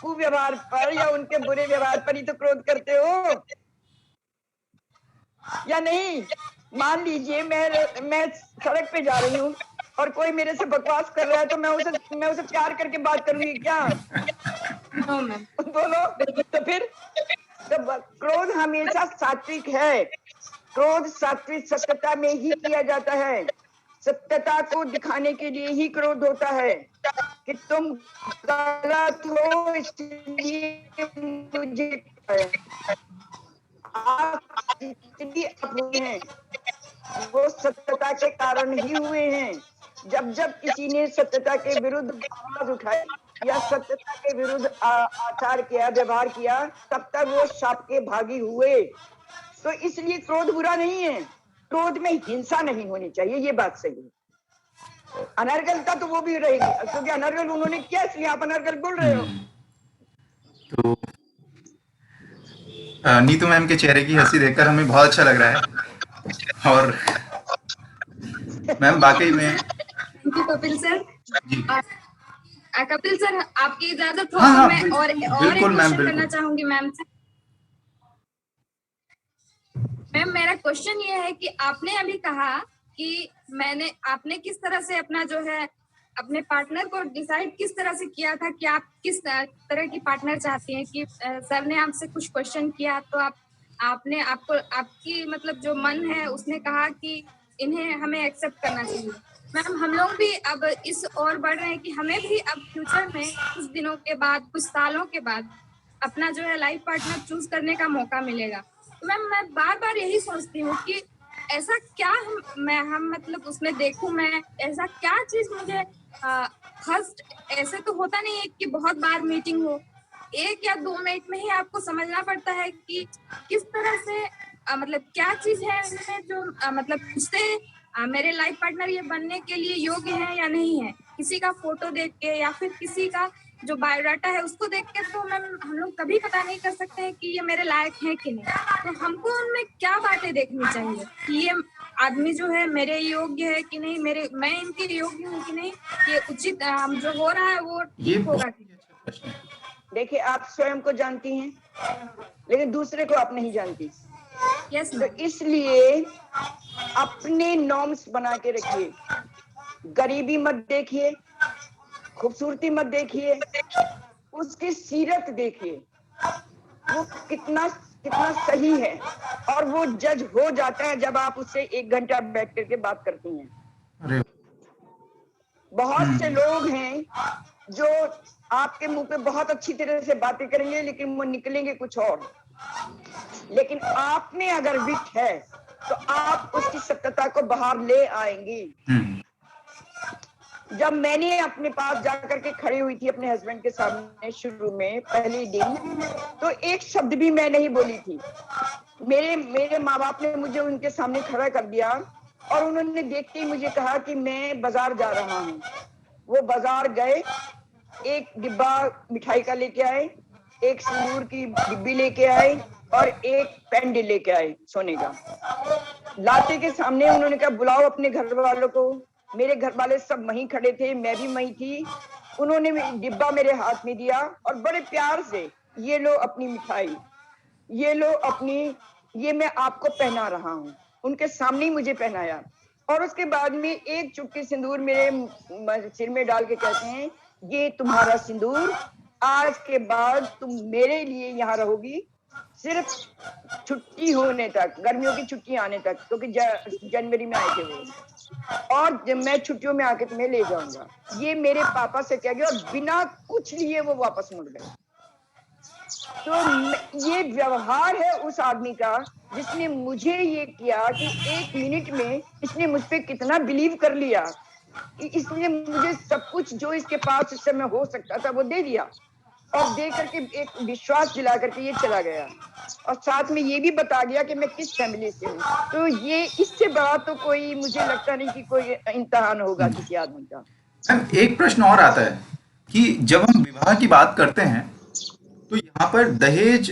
कुव्यवहार पर या उनके बुरे व्यवहार पर ही तो क्रोध करते हो, या नहीं? मान लीजिए मैं सड़क पे जा रही हूँ और कोई मेरे से बकवास कर रहा है तो मैं उसे प्यार करके बात करूंगी क्या? बोलो। तो फिर क्रोध हमेशा सात्विक है। क्रोध सात्विक सत्यता में ही किया जाता है। सत्यता को दिखाने के लिए ही क्रोध होता है कि तुम गलत हो इसलिए मुझे आप जितनी हुए हैं वो सत्यता के कारण ही हुए हैं। जब किसी ने सत्यता के विरुद्ध आवाज उठाई या सत्यता के विरुद्ध आचार किया, व्यवहार किया, तब तक वो शाप के भागी हुए। तो इसलिए क्रोध बुरा नहीं है। क्रोध में हिंसा नहीं होनी चाहिए, ये बात सही है। अनर्गलता तो वो भी रहेगी क्योंकि अनर्गल उन्होंने किया, इसलिए आप अनर्गल बोल रहे हो। तो नीतू मैम के चेहरे की हंसी देखकर हमें बहुत अच्छा लग रहा है और मैम वाकई में। कपिल सर जी कपिल सर, आपकी इजाजत हो हाँ, तो मैं और एक क्वेश्चन करना चाहूंगी मैम से। मैम मेरा क्वेश्चन ये है कि आपने अभी कहा कि आपने किस तरह से अपना जो है अपने पार्टनर को डिसाइड किस तरह से किया था कि आप किस तरह की पार्टनर चाहती हैं, कि सर ने आपसे कुछ क्वेश्चन किया तो आपने आपकी मतलब जो मन है उसने कहा कि इन्हें हमें एक्सेप्ट करना चाहिए। मैम हम लोग भी अब इस और बढ़ रहे हैं कि हमें भी अब फ्यूचर में कुछ दिनों के बाद, कुछ सालों के बाद अपना जो है लाइफ पार्टनर चूज करने का मौका मिलेगा। तो मैम मैं बार बार यही सोचती हूँ कि ऐसा क्या हम मतलब उसमें देखूं, मैं ऐसा क्या चीज मुझे फर्स्ट ऐसे तो होता नहीं है कि बहुत बार मीटिंग हो, 1 या 2 मिनट में ही आपको समझना पड़ता है कि किस तरह से मतलब क्या चीज है इनमें जो मतलब उससे मेरे लाइफ पार्टनर ये बनने के लिए योग्य है या नहीं है। किसी का फोटो देख के या फिर किसी का जो बायोडाटा है उसको देख के तो मैम हम लोग कभी पता नहीं कर सकते हैं कि ये मेरे लायक है कि नहीं। तो हमको उनमें क्या बातें देखनी चाहिए कि ये आदमी जो है मेरे योग्य है कि नहीं, मैं इनके योग्य हूँ कि नहीं, ये उचित जो हो रहा है वो ठीक होगा कि देखिए, आप स्वयं को जानती हैं लेकिन दूसरे को आप नहीं जानती। यस तो मैम। इसलिए अपने नॉर्म्स बना के रखिए, गरीबी मत देखिए, खूबसूरती मत देखिए, उसकी सीरत देखिए, वो कितना कितना सही है, और वो जज हो जाता है जब आप उससे 1 घंटा बैठ करके बात करती हैं। अरे बहुत से लोग हैं जो आपके मुंह पे बहुत अच्छी तरह से बातें करेंगे, लेकिन वो निकलेंगे कुछ और। लेकिन आप में अगर विट है तो आप उसकी सत्यता को बाहर ले आएंगी। जब मैंने अपने पास जाकर के खड़ी हुई थी अपने हस्बैंड के सामने शुरू में पहले दिन, तो एक शब्द भी मैं नहीं बोली थी। मेरे माँ बाप ने मुझे उनके सामने खड़ा कर दिया और उन्होंने देखते ही मुझे कहा कि मैं बाजार जा रहा हूँ। वो बाजार गए, एक डिब्बा मिठाई का लेके आए, एक सिंदूर की डिब्बी लेके आए और एक पेंडल लेके आए सोने का। लाते के सामने उन्होंने कहा बुलाओ अपने घर वालों को। मेरे घर वाले सब वहीं खड़े थे, मैं भी वहीं थी। उन्होंने डिब्बा मेरे हाथ में दिया और बड़े प्यार से, ये लो अपनी मिठाई, ये लो अपनी, ये मैं आपको पहना रहा हूँ। उनके सामने ही मुझे पहनाया और उसके बाद में एक चुटकी सिंदूर मेरे सिर में डाल के कहते हैं, ये तुम्हारा सिंदूर, आज के बाद तुम मेरे लिए यहाँ रहोगी सिर्फ छुट्टी होने तक, गर्मियों की छुट्टी आने तक, क्योंकि जनवरी में आए थे वो, और जब मैं छुट्टियों में आके तुम्हें ले जाऊंगा। ये मेरे पापा से कह गया और बिना कुछ लिए वो वापस मुड़ गए। तो ये व्यवहार है उस आदमी का जिसने मुझे ये किया कि 1 मिनट में इसने मुझ पे कितना बिलीव कर लिया कि इसने मुझे सब कुछ जो इसके पास इस समय हो सकता था वो दे दिया, और दे करके एक विश्वास दिला करके ये चला गया, और साथ में ये भी बता गया कि मैं किस फैमिली से हूँ। तो ये इससे बड़ा तो कोई मुझे लगता नहीं कि कोई इम्तिहान होगा किसी आदमी का। मैम एक प्रश्न और आता है कि जब हम विवाह की बात करते हैं तो यहाँ पर दहेज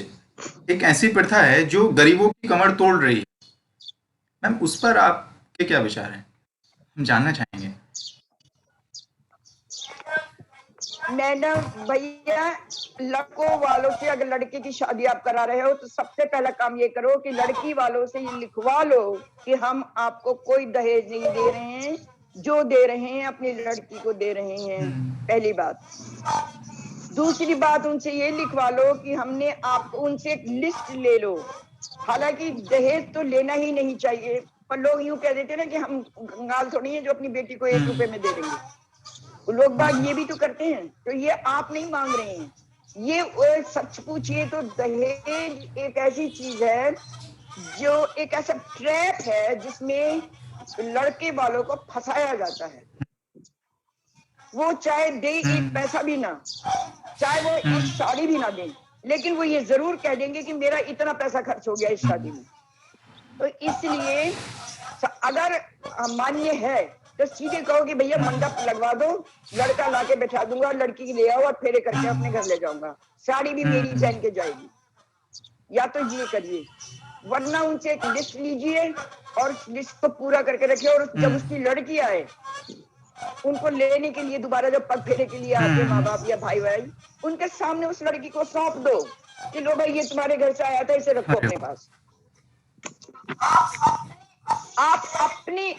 एक ऐसी प्रथा है जो गरीबों की कमर तोड़ रही है। मैम उस पर आपके क्या विचार हैं, हम जानना चाहेंगे। मैडम भैया, लड़कों वालों से अगर लड़के की शादी आप करा रहे हो तो सबसे पहला काम ये करो कि लड़की वालों से ये लिखवा लो कि हम आपको कोई दहेज नहीं दे रहे हैं, जो दे रहे हैं अपनी लड़की को दे रहे हैं। पहली बात। दूसरी बात, उनसे ये लिखवा लो कि हमने आपको, उनसे एक लिस्ट ले लो। हालांकि दहेज तो लेना ही नहीं चाहिए, पर लोग यूं कह देते ना कि हम कंगाल थोड़ी हैं जो अपनी बेटी को 1 रुपए में दे देंगे। लोग बाग ये भी तो करते हैं, तो ये आप नहीं मांग रहे हैं। ये सच पूछिए तो दहेज एक ऐसी चीज है जो एक ऐसा ट्रैप है जिसमें लड़के वालों को फंसाया जाता है। वो चाहे दे 1 पैसा भी ना, चाहे वो 1 साड़ी भी ना दे, लेकिन वो ये जरूर कह देंगे कि मेरा इतना पैसा खर्च हो गया इस शादी में। तो इसलिए अगर मान्य है तो सीधे कहो कि भैया मंडप लगवा दो, लड़का लाके बैठा दूंगा, लड़की ले आओ और फेरे करके अपने घर ले जाऊंगा, साड़ी भी मेरी पहन के जाएगी। या तो ये करिए, वरना उनसे एक लिस्ट लीजिए और उस लिस्ट को पूरा करके रखिए, और जब उसकी लड़की आए उनको लेने के लिए दोबारा जब पग फेरे के लिए आते माँ बाप या भाई भाई, उनके सामने उस लड़की को सौंप दो कि लो भाई ये तुम्हारे घर से आया था, इसे रखो अपने पास। आप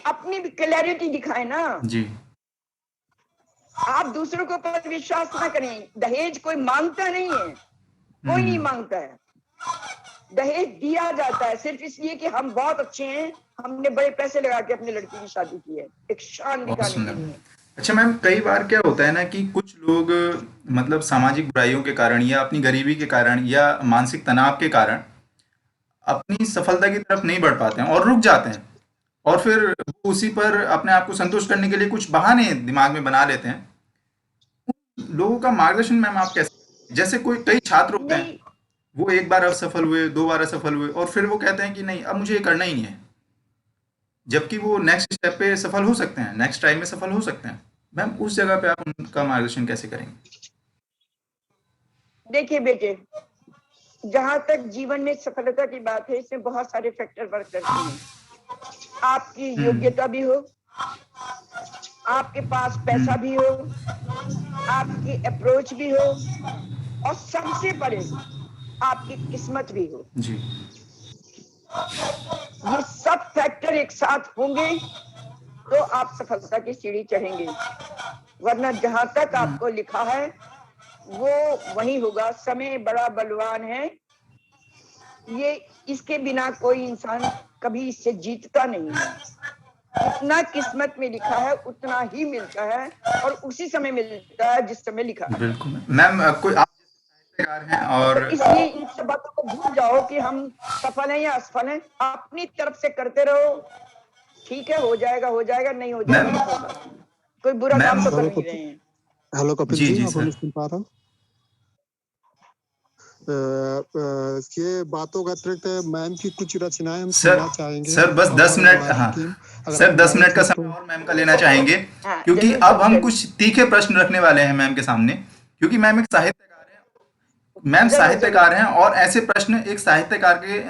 अपनी क्लैरिटी दिखाएं ना जी। आप दूसरों के ऊपर विश्वास ना करें। दहेज कोई मांगता नहीं है, कोई नहीं मांगता है। दहेज दिया जाता है सिर्फ इसलिए कि हम बहुत अच्छे हैं, हमने बड़े पैसे लगा के अपनी लड़की की शादी की है, एक शान दिखाने के लिए। अच्छा मैम, कई बार क्या होता है ना कि कुछ लोग मतलब सामाजिक बुराइयों के कारण या अपनी गरीबी के कारण या मानसिक तनाव के कारण अपनी सफलता की तरफ नहीं बढ़ पाते हैं और रुक जाते हैं, और फिर वो उसी पर अपने आप को संतुष्ट करने के लिए कुछ बहाने दिमाग में बना लेते हैं। लोगों का मार्गदर्शन मैम आप कैसे, जैसे कई छात्र होते हैं, वो 1 बार असफल हुए, 2 बार असफल हुए और फिर वो कहते हैं कि नहीं अब मुझे ये करना ही नहीं है, जबकि वो नेक्स्ट स्टेप पे सफल हो सकते हैं, नेक्स्ट टाइम में सफल हो सकते हैं। मैम उस जगह पे आप उनका मार्गदर्शन कैसे करेंगे। देखिए बेटे, जहां तक जीवन में सफलता की बात है, इसमें बहुत सारे फैक्टर वर्क करते हैं। आपकी योग्यता भी हो, आपके पास पैसा भी हो, आपकी अप्रोच भी हो, और सबसे बड़े आपकी किस्मत भी हो। जी। ये सब फैक्टर एक साथ होंगे तो आप सफलता की सीढ़ी चढ़ेंगे, वरना जहां तक आपको लिखा है वो वही होगा। समय बड़ा बलवान है, ये इसके बिना कोई इंसान कभी इससे जीतता नहीं है। जितना किस्मत में लिखा है उतना ही मिलता है, और उसी समय मिलता है जिस समय लिखा है। बिल्कुल मैम, कोई आप साहित्यकार हैं और तो इसलिए इन सब बातों को भूल जाओ कि हम सफल हैं या असफल हैं, अपनी तरफ से करते रहो, ठीक है, हो जाएगा, नहीं हो जाएगा मैम, तो होगा। कोई बुरा काम तो कर हेलो नहीं रहे हैं। हेलो कपिल जी जी, जी आपको सर। मैं सुन पा रहा हूँ। ये बातों का अतिरिक्त मैम की कुछ रचनाएं हम सर सुनना चाहेंगे। सर बस और 10 मिनट, हमारी हाँ टीम अगर सर 10 मिनट का गुंजाइश हो समय तो और मैम का लेना चाहेंगे, हाँ, क्योंकि जरूर अब सर, हम जरूर। कुछ तीखे प्रश्न रखने वाले हैं मैम के सामने, क्योंकि मैम एक साहित्यकार हैं, मैम जरूर, साहित्यकार जरूर। हैं, और ऐसे प्रश्न एक साहित्यकार के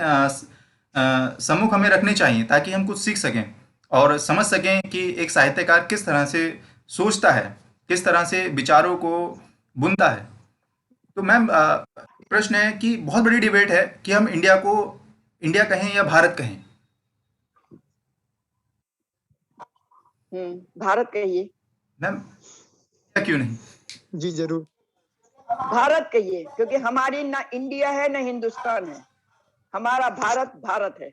सम्मुख हमें रखने चाहिए ताकि हम कुछ सीख सकें और समझ सकें कि एक साहित्यकार किस तरह से सोचता है, किस तरह से विचारों को बुनता है। तो मैम प्रश्न है कि बहुत बड़ी डिबेट है कि हम इंडिया को इंडिया कहें या भारत कहें। भारत कहिए। मैम या क्यों नहीं? जी जरूर। भारत कहिए, क्योंकि हमारी ना इंडिया है ना हिंदुस्तान है, हमारा भारत भारत है।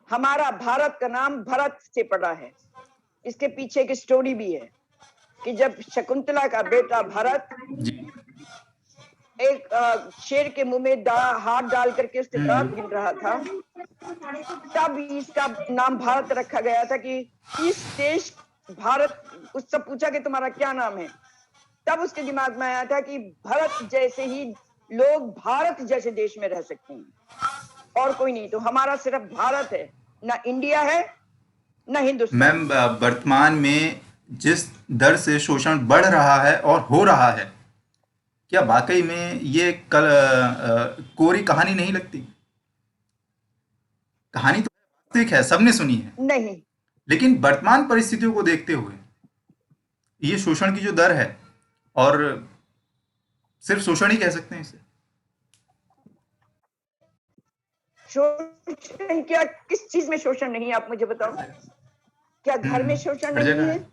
हमारा भारत का नाम भरत से पड़ा है। इसके पीछे एक स्टोरी भी है कि जब शकुंतला का बेटा भरत जी एक शेर के मुंह में हाथ डाल करके उसके दांत गिन रहा था, तब इसका नाम भारत रखा गया था कि इस देश भारत। उससे पूछा कि तुम्हारा क्या नाम है, तब उसके दिमाग में आया था कि भारत जैसे ही लोग भारत जैसे देश में रह सकते हैं और कोई नहीं। तो हमारा सिर्फ भारत है, ना इंडिया है ना हिंदुस्तान। मैम वर्तमान में जिस दर से शोषण बढ़ रहा है और हो रहा है, क्या वाकई में ये कोरी कहानी नहीं लगती? कहानी तो वास्तविक है, सबने सुनी है, नहीं, लेकिन वर्तमान परिस्थितियों को देखते हुए ये शोषण की जो दर है, और सिर्फ शोषण ही कह सकते हैं इसे। शोषण क्या, किस चीज में शोषण नहीं है आप मुझे बताओ। क्या घर में शोषण हर नहीं जगह है?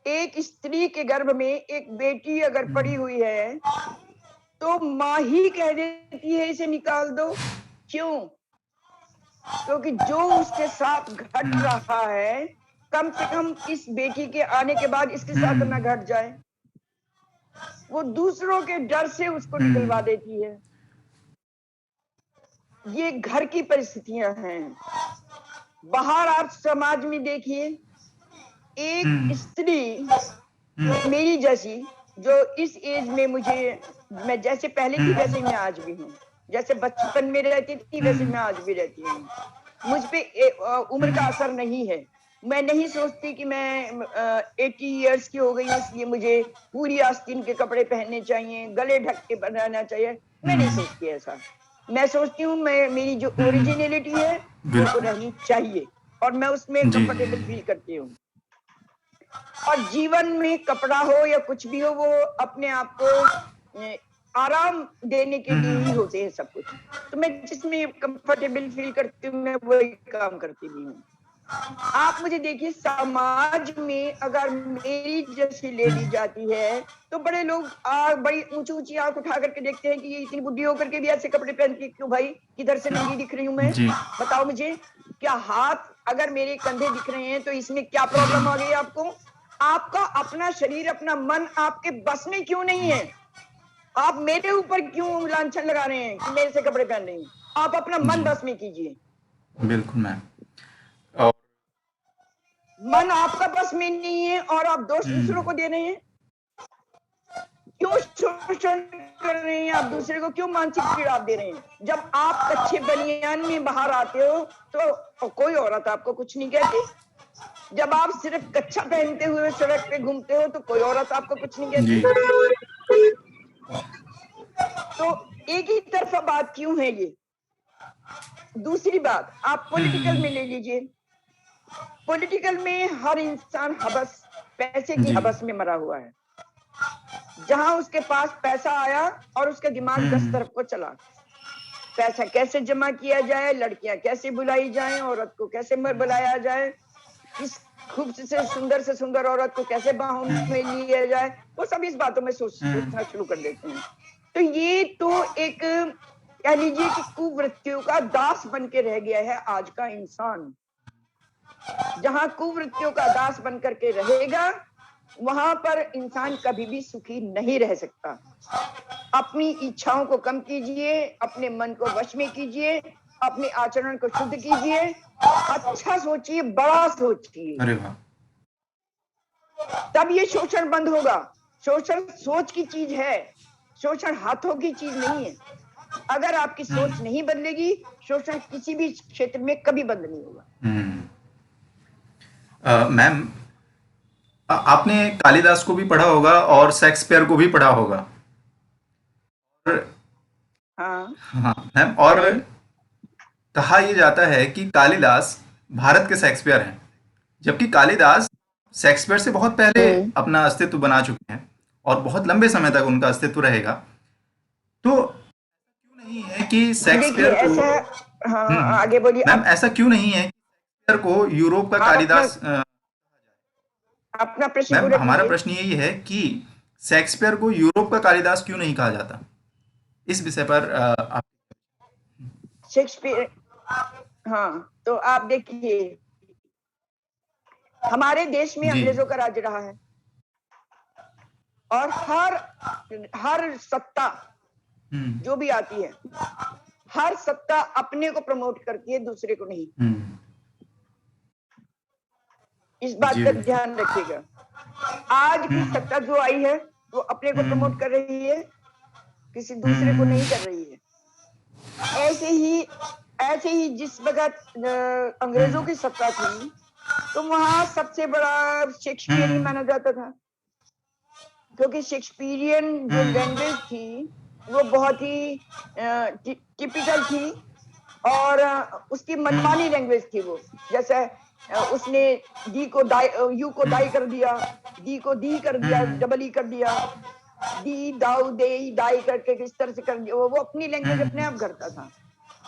एक स्त्री के गर्भ में एक बेटी अगर पड़ी हुई है तो माँ ही कह देती है इसे निकाल दो। क्यों? क्योंकि जो उसके साथ घट रहा है कम से कम इस बेटी के आने के बाद इसके साथ ना घट जाए। वो दूसरों के डर से उसको निकलवा देती है। ये घर की परिस्थितियां हैं। बाहर आप समाज में देखिए, एक स्त्री मेरी जैसी जो इस एज में मैं जैसे पहले थी वैसे मैं आज भी हूँ, जैसे बचपन में रहती थी वैसे मैं आज भी रहती हूँ। मुझ पे उम्र का असर नहीं है। मैं नहीं सोचती कि मैं 80 इयर्स की हो गई हूँ इसलिए मुझे पूरी आस्तीन के कपड़े पहनने चाहिए, गले ढक के बनाना चाहिए। मैं नहीं सोचती ऐसा। मैं सोचती हूँ मेरी जो ओरिजिनलिटी है वो रहनी चाहिए, और मैं उसमें कंफर्टेबल फील करती हूँ। और जीवन में कपड़ा हो या कुछ भी हो, वो अपने आप को आराम देने के लिए ही होते हैं सब कुछ। तो मैं जिसमें कंफर्टेबल फील करती हूँ मैं वही काम करती भी हूँ। आप मुझे देखिए, समाज में अगर मेरी जैसी लेडी जाती है तो बड़े लोग बड़ी ऊंची ऊंची आंख उठा करके देखते हैं कि ये इतनी बुढ़ी होकर के भी ऐसे कपड़े पहनती है क्यों भाई, किधर से नंगी दिख रही हूँ मैं? बताओ मुझे। क्या हाथ अगर मेरे कंधे दिख रहे हैं तो इसमें क्या प्रॉब्लम आ गई आपको? आपका अपना शरीर, अपना मन आपके बस में क्यों नहीं है? आप मेरे ऊपर क्यों लांछन लगा रहे हैं कि मेरे से कपड़े पहन रही हैं? आप अपना मन बस में कीजिए। बिल्कुल मैम। मन आपका बस में नहीं है और आप दोष दूसरों को दे रहे हैं। क्यों शोषण कर रहे हैं? आप दूसरे को क्यों मानसिक पीड़ा दे रहे हैं? जब आप कच्चे बनियान में बाहर आते हो तो कोई औरत आपको कुछ नहीं कहती। जब आप सिर्फ कच्छा पहनते हुए सड़क पे घूमते हो तो कोई औरत आपको कुछ नहीं कहती। तो एक ही तरफा बात क्यों है ये? दूसरी बात आप पॉलिटिकल में ले लीजिए। पॉलिटिकल में हर इंसान हवस, पैसे की हवस में मरा हुआ है। जहां उसके पास पैसा आया और उसका दिमाग 10 तरफ को चला। पैसा कैसे जमा किया जाए, लड़कियां कैसे बुलाई जाएं, औरत को कैसे बुलाया जाए, किस खूब से सुंदर औरत को कैसे बाहों में लिया जाए, वो सब इस बातों में सोचना शुरू कर देते हैं। तो ये तो एक कह लीजिए कि कुवृत्तियों का दास बन के रह गया है आज का इंसान। जहां कुवृत्तियों का दास बन करके रहेगा, वहां पर इंसान कभी भी सुखी नहीं रह सकता। अपनी इच्छाओं को कम कीजिए, अपने मन को वश में कीजिए, अपने आचरण को शुद्ध कीजिए, अच्छा सोचिए, बड़ा सोचिए, अरे वाह, तब ये शोषण बंद होगा। शोषण सोच की चीज है, शोषण हाथों की चीज नहीं है। अगर आपकी सोच नहीं बदलेगी, शोषण किसी भी क्षेत्र में कभी बंद नहीं होगा। मैम, आपने कालिदास को भी पढ़ा होगा और शेक्सपियर को भी पढ़ा होगा। और हाँ हाँ मैम, और कहा यह जाता है कि कालिदास भारत के शेक्सपियर हैं, जबकि कालिदास शेक्सपियर से बहुत पहले अपना अस्तित्व बना चुके हैं और बहुत लंबे समय तक उनका अस्तित्व रहेगा। तो क्यों नहीं है कि देखिए शेक्सपियर को, ऐसा, हाँ आगे बोलिए मैम, आप। ऐसा क्यों नहीं है कि शेक्सपियर को यूरोप का आप कालिदास अपना प्रश्न मैम, पूरा हमारा कीजिए। प्रश्न यही है कि शेक्सपियर को यूरोप का कालिदास क्यों नहीं कहा जाता? इस विषय पर आप। शेक्सपियर, हाँ तो आप देखिए, हमारे देश में जी। अंग्रेजों का राज्य रहा है और हर सत्ता जो भी आती है, हर सत्ता अपने को प्रमोट करती है, दूसरे को नहीं। इस बात जी। का ध्यान रखिएगा। आज की सत्ता जो आई है वो अपने को प्रमोट कर रही है, किसी दूसरे को नहीं कर रही है। ऐसे ही जिस वक्त अंग्रेजों की सत्ता थी, तो वहां सबसे बड़ा शेक्सपियर ही माना जाता था, क्योंकि शेक्सपियरियन जो लैंग्वेज थी वो बहुत ही टिपिकल थी और उसकी मनमानी लैंग्वेज थी वो। जैसे उसने डी को डाई, यू को डाई कर दिया, डी को दी कर दिया, डबल ई कर दिया, डी दाऊ दे डाई करके किस तरह से कर दिया, वो अपनी लैंग्वेज अपने आप करता था।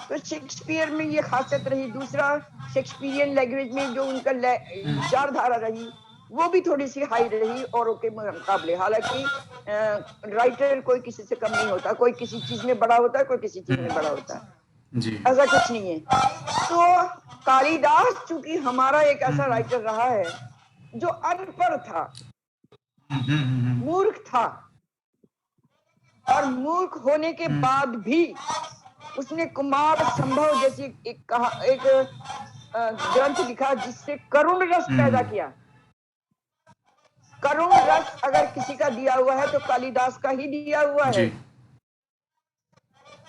तो शेक्सपियर में ये खासियत रही। दूसरा, शेक्सपियरियन लैंग्वेज में जो उनका विचारधारा रही वो भी थोड़ी सी हाई रही औरों के मुकाबले। हालांकि राइटर कोई किसी से कम नहीं होता, कोई किसी चीज में बड़ा होता है, कोई किसी चीज में बड़ा होता है, जी। ऐसा कुछ नहीं है। तो कालिदास चूंकि हमारा एक ऐसा राइटर रहा है जो अनपढ़ था, मूर्ख था, और मूर्ख होने के बाद भी उसने कुमार संभव जैसी एक ग्रंथ लिखा जिससे करुण रस पैदा किया। करुण रस अगर किसी का दिया हुआ है तो कालिदास का ही दिया हुआ है,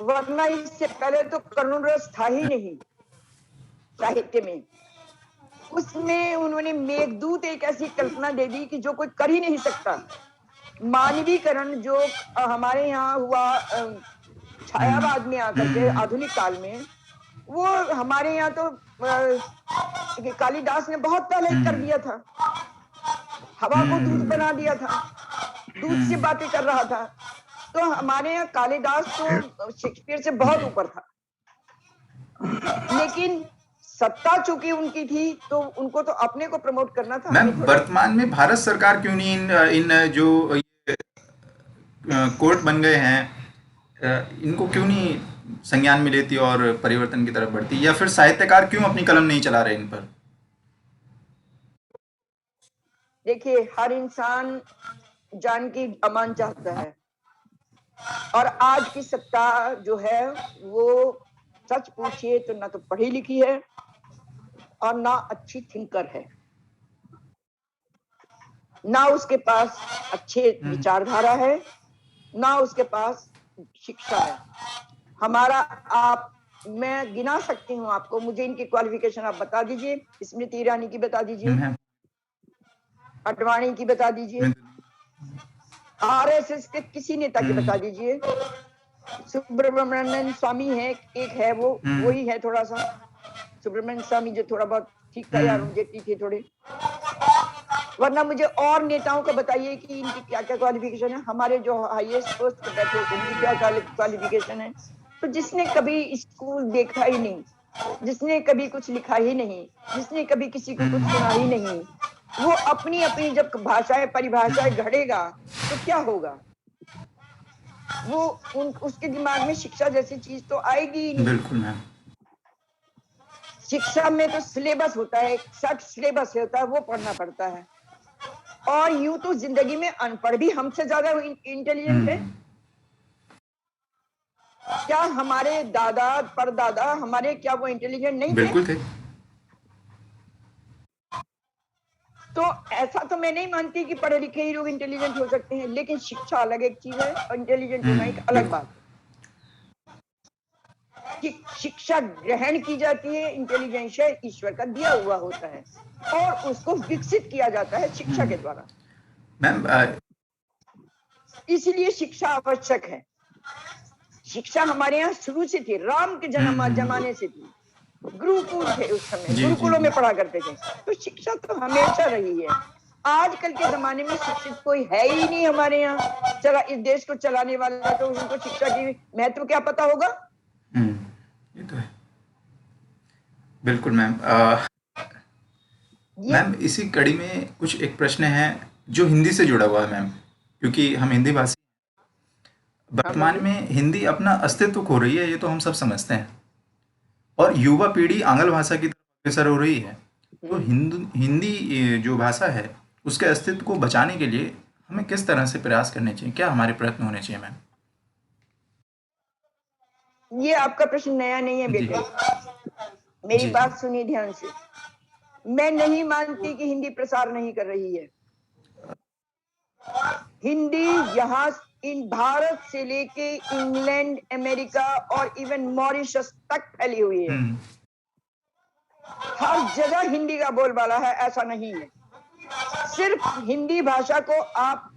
वरना इससे पहले तो करुण रस था ही नहीं साहित्य में। उसमें उन्होंने मेघदूत एक ऐसी कल्पना दे दी कि जो कोई कर ही नहीं सकता। मानवीकरण जो हमारे यहाँ हुआ छायावाद में आकर के आधुनिक काल में, वो हमारे यहाँ तो कालिदास ने बहुत पहले कर दिया था। हवा को दूध बना दिया था, दूध से बातें कर रहा था। तो हमारे यहाँ कालिदास तो शेक्सपियर से बहुत ऊपर था, लेकिन सत्ता चूंकि उनकी थी तो उनको तो अपने को प्रमोट करना था। मैम, वर्तमान में भारत सरकार क्यों नहीं इन जो कोर्ट बन गए हैं, इनको क्यों नहीं संज्ञान में लेती और परिवर्तन की तरफ बढ़ती, या फिर साहित्यकार क्यों अपनी कलम नहीं चला रहे इन पर? देखिए, हर इंसान जान की अमान चाहता है, और आज की सत्ता जो है वो सच पूछिए तो ना तो पढ़ी लिखी है और ना अच्छी थिंकर है, ना उसके पास अच्छे विचारधारा है, ना उसके पास शिक्षा है। हमारा मैं गिना सकती हूँ आपको, मुझे इनकी क्वालिफिकेशन आप बता दीजिए। स्मृति ईरानी की बता दीजिए, अडवाणी की बता दीजिए, आरएसएस के किसी नेता की बता दीजिए। सुब्रमण्यम स्वामी है, एक है वो, वही है थोड़ा सा सुब्रमण्यम स्वामी जो थोड़ा बहुत ठीक था, यार जेटली थे थोड़े। वरना मुझे और नेताओं को बताइए कि इनकी क्या क्या क्वालिफिकेशन है। हमारे जो हाईएस्ट पोस्ट पर बैठे उनकी क्या क्वालिफिकेशन है। तो जिसने कभी स्कूल देखा ही नहीं, जिसने कभी कुछ लिखा ही नहीं, जिसने कभी किसी को कुछ सुना ही नहीं, वो अपनी अपनी जब भाषाएं परिभाषाएं घड़ेगा तो क्या होगा? वो उसके दिमाग में शिक्षा जैसी चीज तो आएगी ही नहीं। बिल्कुल मैम। शिक्षा में तो सिलेबस होता है, सेट सिलेबस होता है, वो पढ़ना पड़ता है। और यूं तो जिंदगी में अनपढ़ भी हमसे ज्यादा इंटेलिजेंट है। क्या हमारे दादा परदादा हमारे, क्या वो इंटेलिजेंट नहीं थे? बिल्कुल थे। तो ऐसा तो मैं नहीं मानती कि पढ़े लिखे ही लोग इंटेलिजेंट हो सकते हैं, लेकिन शिक्षा अलग एक चीज है और इंटेलिजेंट होना एक अलग बिल्कुल। बात है। कि शिक्षा ग्रहण की जाती है, इंटेलिजेंस ईश्वर का दिया हुआ होता है और उसको विकसित किया जाता है शिक्षा के द्वारा। मैम इसलिए शिक्षा आवश्यक है। शिक्षा हमारे यहाँ शुरू से थी, राम के जमाने से थी। गुरुकुल थे उस समय, जी, गुरुकुलों जी। में पढ़ा करते थे। तो शिक्षा तो हमेशा रही है। आजकल के जमाने में शिक्षित कोई है ही नहीं हमारे यहाँ। चला इस देश को चलाने वाला, तो उनको शिक्षा की महत्व क्या पता होगा? ये तो है। बिल्कुल मैम। ये मैम इसी कड़ी में कुछ एक प्रश्न है जो हिंदी से जुड़ा हुआ है मैम, क्योंकि हम हिंदी भाषी। हाँ, वर्तमान बोलिए। में हिंदी अपना अस्तित्व खो रही है, ये तो हम सब समझते हैं, और युवा पीढ़ी आंग्ल भाषा की तरफ अग्रसर हो रही है। तो हिंदी ये जो भाषा है उसके अस्तित्व को बचाने के लिए हमें किस तरह से प्रयास करने चाहिए, क्या हमारे प्रयत्न होने चाहिए मैम? ये आपका प्रश्न नया नहीं है जी बेटे। मेरी जी। बात सुनिए ध्यान से। मैं नहीं मानती कि हिंदी प्रसार नहीं कर रही है। हिंदी यहाँ इन भारत से लेके इंग्लैंड, अमेरिका और इवन मॉरिशस तक फैली हुई है। हर जगह हिंदी का बोलबाला है, ऐसा नहीं है। सिर्फ हिंदी भाषा को आप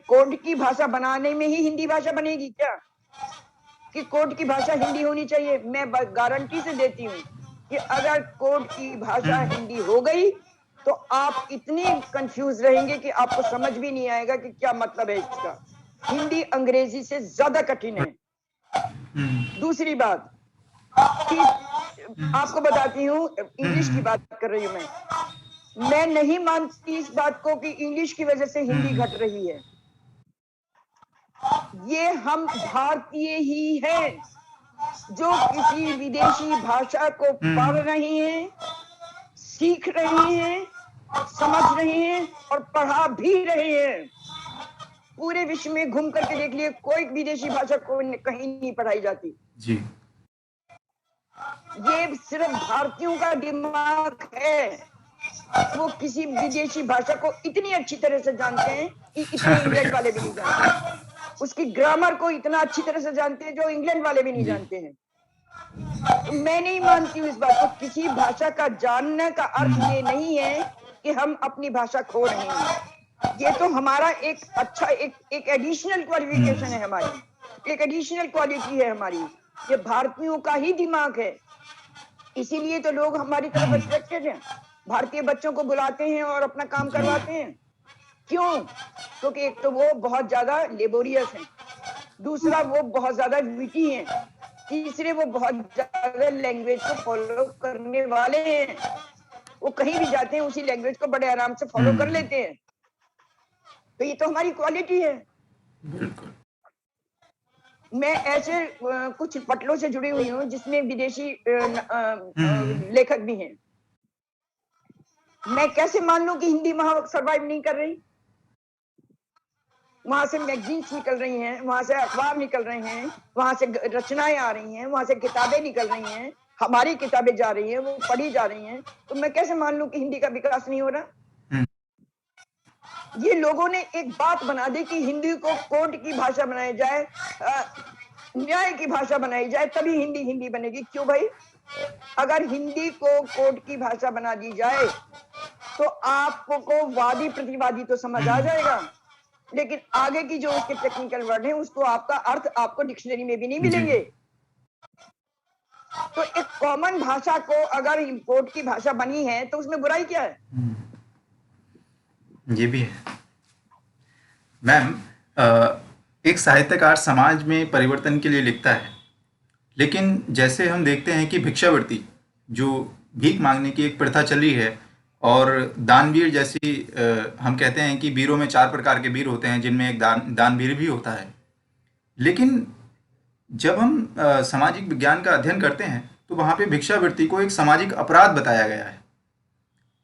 कोड की भाषा बनाने में ही हिंदी भाषा बनेगी क्या? कि कोड की भाषा हिंदी होनी चाहिए? मैं गारंटी से देती हूँ कि अगर कोड की भाषा हिंदी हो गई तो आप इतनी कंफ्यूज रहेंगे कि आपको समझ भी नहीं आएगा कि क्या मतलब है इसका। हिंदी अंग्रेजी से ज्यादा कठिन है। दूसरी बात कि आपको बताती हूँ, इंग्लिश की बात कर रही हूँ मैं नहीं मानती इस बात को कि इंग्लिश की वजह से हिंदी घट रही है। ये हम भारतीय ही हैं जो किसी विदेशी भाषा को पढ़ रहे हैं, सीख रहे हैं, समझ रहे हैं और पढ़ा भी रहे हैं। पूरे विश्व में घूम करके देख लिए, कोई विदेशी भाषा को कहीं नहीं पढ़ाई जाती जी। ये सिर्फ भारतीयों का दिमाग है। वो किसी विदेशी भाषा को इतनी अच्छी तरह से जानते हैं कि इतने इंग्लैंड वाले भी नहीं जानते। उसकी ग्रामर को इतना अच्छी तरह से जानते हैं जो इंग्लैंड वाले भी नहीं जानते हैं। तो मैं नहीं मानती हूँ इस बात को। किसी भाषा का जानने का अर्थ ये नहीं है कि हम अपनी भाषा खो रहे हैं। ये तो हमारा एक अच्छा एक एडिशनल क्वालिफिकेशन है हमारी, एक एडिशनल क्वालिटी है हमारी। ये भारतीयों का ही दिमाग है, इसीलिए तो लोग हमारी तरफ अट्रैक्टेड हैं। भारतीय बच्चों को बुलाते हैं और अपना काम करवाते हैं। क्यों? क्योंकि एक तो वो बहुत ज्यादा लेबोरियस हैं, दूसरा वो बहुत ज्यादा विटी हैं, तीसरे वो बहुत ज्यादा लैंग्वेज को फॉलो करने वाले हैं। वो कहीं भी जाते हैं उसी लैंग्वेज को बड़े आराम से फॉलो कर लेते हैं। तो ये तो हमारी क्वालिटी है। बिल्कुल। मैं ऐसे कुछ पटलों से जुड़ी हुई हूँ जिसमें विदेशी लेखक भी हैं। मैं कैसे मान लूं कि हिंदी वहां सरवाइव नहीं कर रही? वहां से मैगजीन्स निकल रही हैं, वहां से अखबार निकल रहे हैं, वहां से रचनाएं आ रही हैं, वहां से किताबें निकल रही हैं, हमारी किताबें जा रही हैं, वो पढ़ी जा रही हैं। तो मैं कैसे मान लूं कि हिंदी का विकास नहीं हो रहा? ये लोगों ने एक बात बना दी कि हिंदी को कोर्ट की भाषा बनाई जाए, न्याय की भाषा बनाई जाए, तभी हिंदी हिंदी बनेगी। क्यों भाई? अगर हिंदी को कोर्ट की भाषा बना दी जाए तो आपको वादी प्रतिवादी तो समझ आ जाएगा, लेकिन आगे की जो उसके टेक्निकल वर्ड है उसको आपका अर्थ आपको डिक्शनरी में भी नहीं मिलेंगे। तो एक कॉमन भाषा को अगर इम्पोर्ट की भाषा बनी है तो उसमें बुराई क्या है? ये भी है मैम। एक साहित्यकार समाज में परिवर्तन के लिए लिखता है, लेकिन जैसे हम देखते हैं कि भिक्षावृत्ति, जो भीख मांगने की एक प्रथा चली है, और दानवीर जैसी हम कहते हैं कि वीरों में 4 प्रकार के वीर होते हैं, जिनमें एक दानवीर भी होता है। लेकिन जब हम सामाजिक विज्ञान का अध्ययन करते हैं, तो वहाँ पे भिक्षावृत्ति को एक सामाजिक अपराध बताया गया है।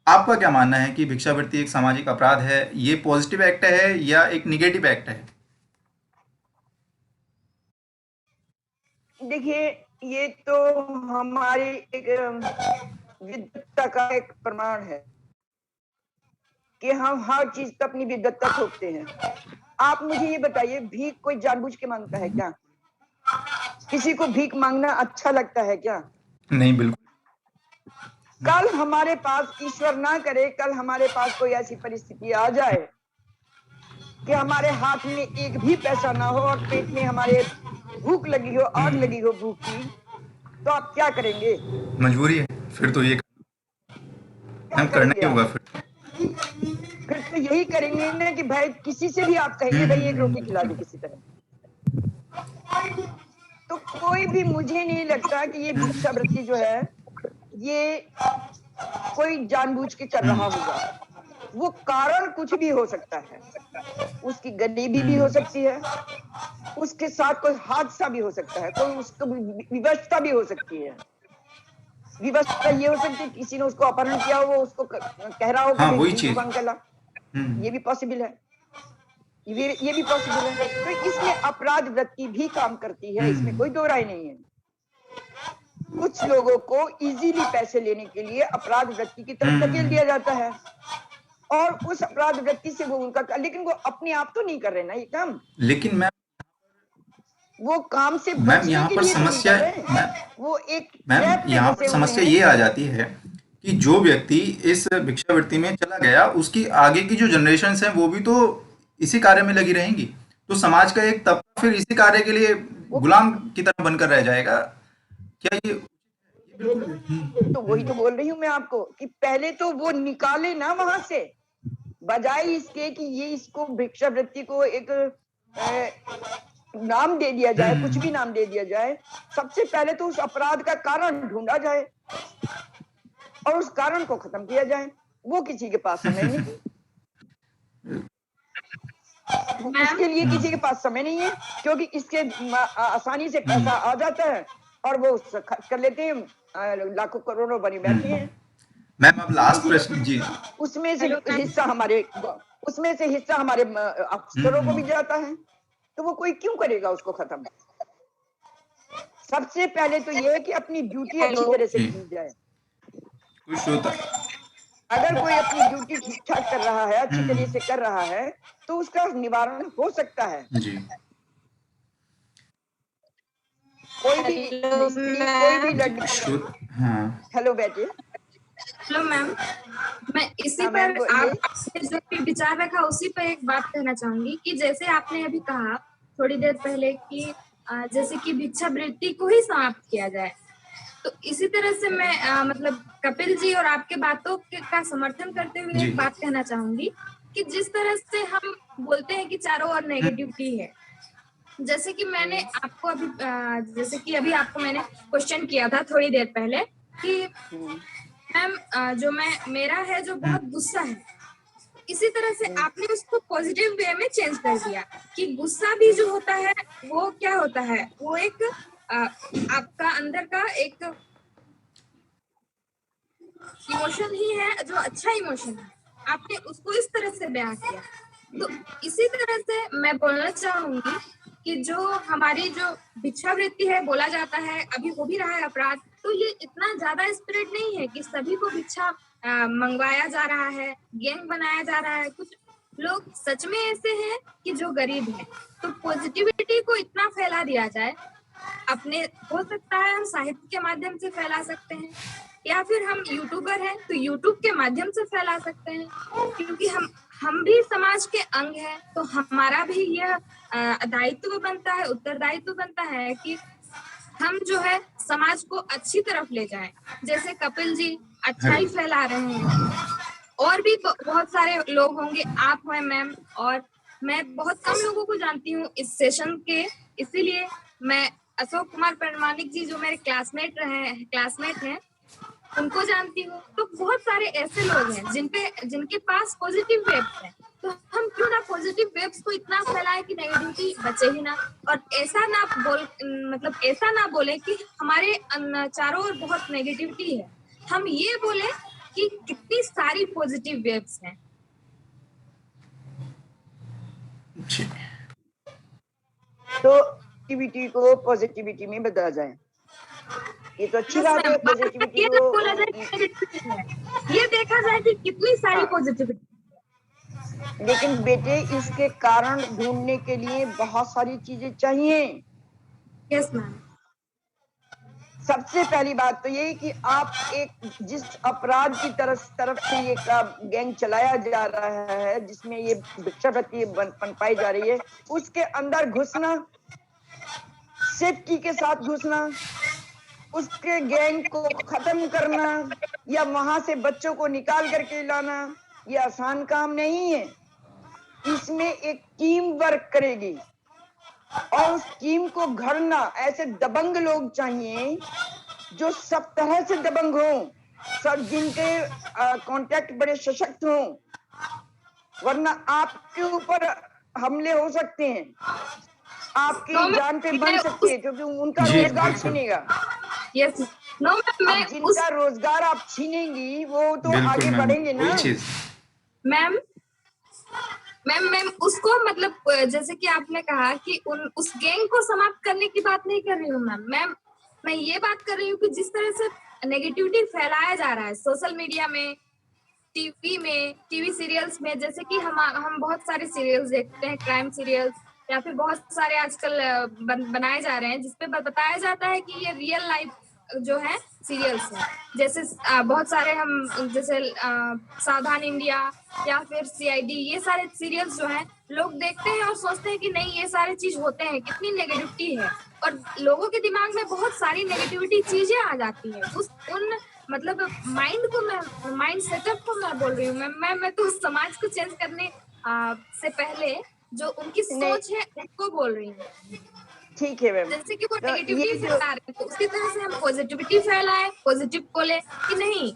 आपका क्या मानना है कि भिक्षावृत्ति एक सामाजिक अपराध है? ये पॉजिटिव एक्ट है या एक निगेटिव एक्ट है? देखिए, ये तो हमारी एक विद्वत्ता का एक प्रमाण है कि हम हर चीज पर अपनी विद्वत्ता थोपते हैं। आप मुझे ये बताइए, भीख कोई जानबूझ के मांगता है क्या? किसी को भीख मांगना अच्छा लगता है क्या? नहीं, बिल्कुल। कल हमारे पास, ईश्वर ना करे, कल हमारे पास कोई ऐसी परिस्थिति आ जाए कि हमारे हाथ में एक भी पैसा ना हो और पेट में हमारे भूख लगी हो, आग लगी हो भूख की, तो आप क्या करेंगे? मजबूरी है, फिर तो ये क्या हम करना ही करेंगे होगा आप? फिर तो यही करेंगे ना कि भाई किसी से भी आप कहेंगे भाई एक रोटी खिला दे किसी तरह। तो कोई भी, मुझे नहीं लगता कि ये भिक्षावृत्ति जो है ये कोई जानबूझ के कर रहा होगा। वो कारण कुछ भी हो सकता है, उसकी गरीबी भी हो सकती है, उसके साथ कोई हादसा भी हो सकता है, कोई उसको विवशता भी हो सकती है। विवशता ये हो सकती है किसी ने उसको अपहरण किया हो, वो उसको कह रहा हो हाँ, कि वही भीख चीज। मांग के ला, ये भी पॉसिबल है, ये भी पॉसिबल है। तो इसमें अपराध वृत्ति भी काम करती है, इसमें कोई दो राय नहीं है। कुछ लोगों को इजीली पैसे लेने के लिए अपराध वृत्ति की तरफ धकेल दिया जाता है, और उस अपराध वृत्ति से वो उनका, लेकिन वो अपने आप तो नहीं कर रहे ना ये काम। लेकिन मैम, वो काम से मैम बचने यहाँ के पर लिए तो नहीं समस्या कर रहे, वो एक मैम ट्रैप में यहाँ फंसे पर हुए समस्या हैं। ये आ जाती है कि जो व्यक्ति इस भिक्षावृत्ति में चला गया, उसकी आगे की जो जनरेशन हैं वो भी तो इसी कार्य में लगी रहेंगी, तो समाज का एक तबका फिर इसी कार्य के लिए गुलाम की तरह बनकर रह जाएगा। क्या ये तो वही तो बोल रही हूँ मैं आपको कि पहले तो वो निकाले ना वहां से, बजाय इसके कि ये इसको भिक्षावृत्ति को एक नाम दे दिया जाए, कुछ भी नाम दे दिया जाए। सबसे पहले तो उस अपराध का कारण ढूंढा जाए और उस कारण को खत्म किया जाए। वो किसी के पास समय नहीं, उसके लिए किसी के पास समय नहीं है, क्योंकि इसके आसानी से पैसा आ जाता है और वो खर्च कर लेते हैं, लाखों करोड़ों बनी बैठे हैं। मैम अब लास्ट प्रश्न जी। उसमें से हिस्सा हमारे अफसरों को भी जाता है, तो वो कोई क्यों करेगा उसको खत्म? सबसे पहले तो ये है कि अपनी ड्यूटी अच्छी तरह से की जाए। कुछ होता अगर कोई अपनी ड्यूटी ठीक ठाक कर रहा है, अच्छी तरह से कर रहा है, तो उसका निवारण हो सकता है। जी। कोई भी लड़की, हाँ, हेलो बेटे। हेलो मैम, मैं इसी हाँ, पर मैम, बोलिए। आपने जो भी विचार रखा उसी पर एक बात कहना चाहूंगी कि जैसे आपने अभी कहा थोड़ी देर पहले कि जैसे कि भिक्षावृत्ति को ही समाप्त किया जाए, तो इसी तरह से मैं मतलब कपिल जी और आपके बातों का समर्थन करते हुए एक बात कहना चाहूंगी कि जिस तरह से हम बोलते हैं कि चारों ओर नेगेटिविटी है, जैसे कि मैंने आपको अभी जैसे कि अभी आपको मैंने क्वेश्चन किया था थोड़ी देर पहले कि मैम जो मेरा है जो बहुत गुस्सा है, इसी तरह से आपने उसको पॉजिटिव वे में चेंज कर दिया कि गुस्सा भी जो होता है वो क्या होता है, वो एक आपका अंदर का एक इमोशन ही है जो अच्छा इमोशन है, आपने उसको इस तरह से बयां किया। तो इसी तरह से मैं बोलना चाहूंगी कि जो हमारी जो भिक्षावृत्ति है, बोला जाता है अभी हो भी रहा है अपराध, तो ये इतना ज्यादा स्प्रेड नहीं है कि सभी को भिक्षा मंगवाया जा रहा है, गैंग बनाया जा रहा है। कुछ लोग सच में ऐसे हैं कि जो गरीब है, तो पॉजिटिविटी को इतना फैला दिया जाए, अपने हो सकता है हम साहित्य के माध्यम से फैला सकते हैं, या फिर हम यूट्यूबर हैं तो यूट्यूब के माध्यम से फैला सकते हैं, क्योंकि हम भी समाज के अंग हैं, तो हमारा भी यह दायित्व बनता है, उत्तरदायित्व बनता है कि हम जो है समाज को अच्छी तरफ ले जाएं। जैसे कपिल जी अच्छाई फैला रहे हैं, और भी बहुत सारे लोग होंगे, आप हैं मैम, और मैं बहुत कम लोगों को जानती हूँ इस सेशन के, इसीलिए मैं अशोक कुमार परमाणिक जी जो मेरे क्लासमेट हैं उनको जानती हूँ। तो बहुत सारे ऐसे लोग हैं जिनके पास पॉजिटिव वेब्स हैं, तो हम क्यों ना पॉजिटिव वेब्स को इतना फैलाएं कि नेगेटिविटी बचे ही ना। और ऐसा ना बोले कि हमारे चारों ओर बहुत नेगेटिविटी है, हम ये बोले कि कितनी सारी पॉजिटिव वेव्स हैं। जी। तो पॉजिटिविटी को पॉजिटिविटी में बदला जाए, ये तो अच्छी बात है। पॉजिटिविटी ये को बोला जाए कि नेगेटिविटी है, ये देखा जाए कि कितनी सारी पॉजिटिविटी। लेकिन बेटे इसके कारण ढूंढने के लिए बहुत सारी चीजें चाहिए। Yes ma'am. सबसे पहली बात तो यही कि आप जिस अपराध की तरफ से ये गैंग चलाया जा रहा है, जिसमें ये भिक्षावृत्ति पनपाई जा रही है, उसके अंदर घुसना, सेफ्टी के साथ घुसना, उसके गैंग को खत्म करना या वहां से बच्चों को निकाल करके लाना, ये आसान काम नहीं है। इसमें एक टीम वर्क करेगी और उस टीम को घड़ना ऐसे दबंग लोग चाहिए जो सब तरह से दबंग हो, सब जिनके कांटेक्ट बड़े सशक्त हों, वरना आपके ऊपर हमले हो सकते हैं, आपकी जान पे बन सकती है, क्योंकि उनका रोजगार छीनेगा। यस नो मैम, जिनका रोजगार आप छीनेंगी वो तो आगे बढ़ेंगे ना। मैम मैम उसको मतलब जैसे कि आपने कहा कि उस गैंग को समाप्त करने की बात नहीं कर रही हूँ मैम, मैं ये बात कर रही हूँ कि जिस तरह से नेगेटिविटी फैलाया जा रहा है सोशल मीडिया में, टीवी सीरियल्स में, जैसे कि हम बहुत सारे सीरियल्स देखते हैं, क्राइम सीरियल्स, या फिर बहुत सारे आजकल बनाए जा रहे हैं जिसपे बताया जाता है कि ये रियल लाइफ जो है सीरियल्स है। जैसे बहुत सारे हम जैसे सावधान इंडिया या फिर सीआईडी, ये सारे सीरियल्स जो हैं लोग देखते हैं और सोचते हैं कि नहीं ये सारे चीज होते हैं, कितनी नेगेटिविटी है, और लोगों के दिमाग में बहुत सारी नेगेटिविटी चीजें आ जाती है। उन मतलब माइंड सेटअप को मैं बोल रही हूँ मैं तो समाज को चेंज करने से पहले जो उनकी सोच है उनको बोल रही हूँ। ठीक है मैम, जैसे कि वो नेगेटिविटी फैला रहे हैं तो उसी तरह से हम पॉजिटिविटी फैलाएं, पॉजिटिव बोले कि नहीं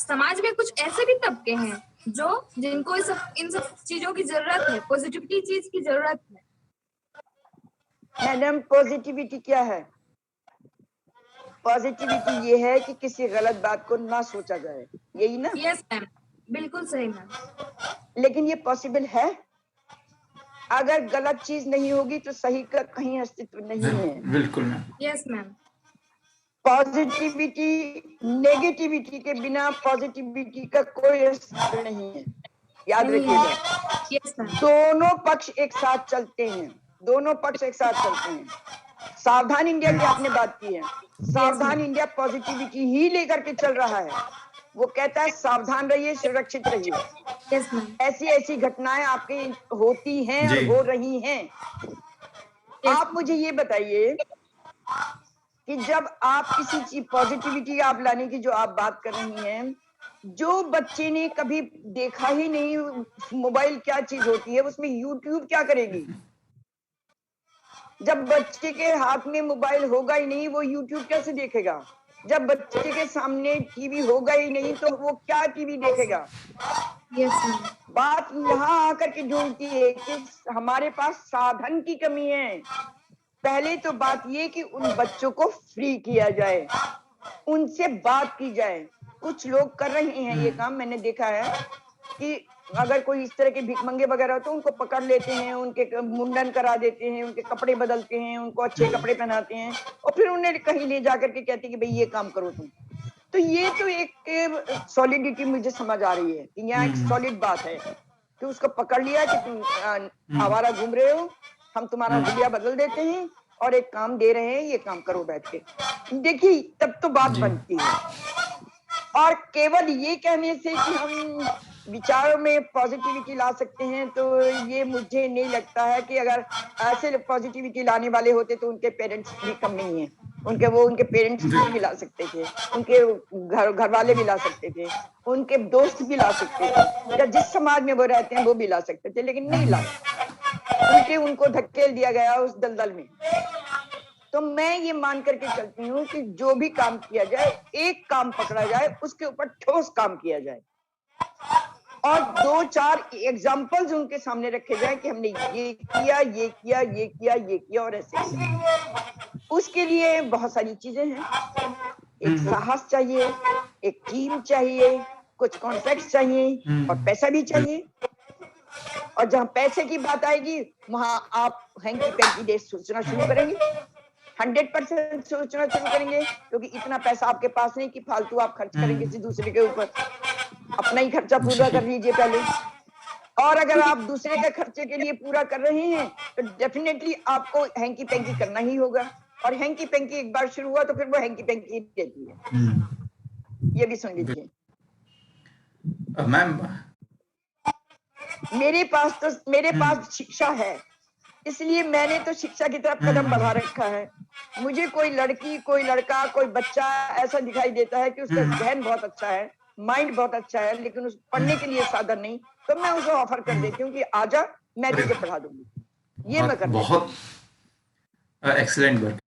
समाज में कुछ ऐसे भी तबके हैं जिनको इन सब चीजों की जरूरत है, पॉजिटिविटी चीज की जरूरत है। मैडम पॉजिटिविटी क्या है? पॉजिटिविटी ये है कि किसी गलत बात को ना सोचा जाए, यही ना? यस मैम, बिल्कुल सही मैम। लेकिन ये पॉसिबल है? अगर गलत चीज नहीं होगी तो सही का कहीं अस्तित्व नहीं है। बिल्कुल ma'am. Yes ma'am. Positivity negativity के बिना पॉजिटिविटी का कोई अस्तित्व नहीं है, याद रखिएगा। Yes ma'am. दोनों पक्ष एक साथ चलते हैं, दोनों पक्ष एक साथ चलते हैं। सावधान इंडिया की आपने बात की है, सावधान इंडिया पॉजिटिविटी ही लेकर के चल रहा है। वो कहता है सावधान रहिए, सुरक्षित रहिए। ऐसी ऐसी घटनाएं आपकी होती हैं और हो रही हैं। आप मुझे ये बताइए कि जब आप किसी चीज पॉजिटिविटी आप लाने की जो आप बात कर रही हैं, जो बच्चे ने कभी देखा ही नहीं मोबाइल क्या चीज होती है, उसमें यूट्यूब क्या करेगी? जब बच्चे के हाथ में मोबाइल होगा ही नहीं, वो यूट्यूब कैसे देखेगा? जब बच्चे के सामने टीवी होगा ही नहीं तो वो क्या टीवी देखेगा? बात यहाँ आकर के ढूंढती है कि हमारे पास साधन की कमी है। पहले तो बात ये कि उन बच्चों को फ्री किया जाए, उनसे बात की जाए। कुछ लोग कर रहे हैं ये काम, मैंने देखा है कि अगर कोई इस तरह के भिखमंगे वगैरह हो तो उनको पकड़ लेते हैं, उनके मुंडन करा देते हैं, उनके कपड़े बदलते हैं, उनको अच्छे कपड़े पहनाते हैं और फिर उन्हें कहीं ले जाकर के कहते हैं कि भाई ये काम करो तुम। तो ये तो एक सॉलिडिटी मुझे समझ आ रही है कि यहाँ एक सॉलिड बात है कि उसको पकड़ लिया कि तुम आवारा घूम रहे हो, हम तुम्हारा हुलिया बदल देते हैं और एक काम दे रहे हैं, ये काम करो बैठ के। देखिए तब तो बात बनती है। और केवल ये कहने से कि हम विचारों में पॉजिटिविटी ला सकते हैं तो ये मुझे नहीं लगता है कि अगर ऐसे पॉजिटिविटी लाने वाले होते तो उनके पेरेंट्स भी कम नहीं है। उनके पेरेंट्स भी ला सकते थे, उनके घर वाले भी ला सकते थे, उनके दोस्त भी ला सकते थे, या जिस समाज में वो रहते हैं वो भी ला सकते थे, लेकिन नहीं लाए। उल्टे उनको धकेल दिया गया उस दलदल में। तो मैं ये मान करके चलती हूँ कि जो भी काम किया जाए, एक काम पकड़ा जाए, उसके ऊपर ठोस काम किया जाए और 2-4 एग्जाम्पल्स उनके सामने रखे जाए कि हमने ये किया, ये किया, ये किया, ये किया और ऐसे किया। उसके लिए बहुत सारी चीजें हैं। एक साहस चाहिए, एक टीम चाहिए, कुछ कॉन्ट्रैक्ट चाहिए और पैसा भी चाहिए। और जहां पैसे की बात आएगी वहां आप हैंकी पैंकी देश सोचना शुरू करेंगे, 100% सोचना शुरू करेंगे, क्योंकि इतना पैसा आपके पास नहीं कि फालतू आप खर्च करेंगे किसी दूसरे के ऊपर। अपना ही खर्चा पूरा कर लीजिए पहले, और अगर आप दूसरे के खर्चे के लिए पूरा कर रहे हैं तो डेफिनेटली आपको हैंकी पैंकी करना ही होगा, और हैंकी पैंकी एक बार शुरू हुआ तो फिर वो हैंकी पैंकी रहती है। ये भी सुन लीजिए। मैम, मेरे पास शिक्षा है, इसलिए मैंने तो शिक्षा की तरफ कदम बढ़ा रखा है। मुझे कोई लड़की, कोई लड़का, कोई बच्चा ऐसा दिखाई देता है कि उसका जहन बहुत अच्छा है, माइंड बहुत अच्छा है, लेकिन उस पढ़ने के लिए साधन नहीं, तो मैं उसे ऑफर कर देती हूँ कि आजा, मैं तुझे पढ़ा दूंगी। ये मैं कर देती हूँ। बहुत एक्सीलेंट वर्क,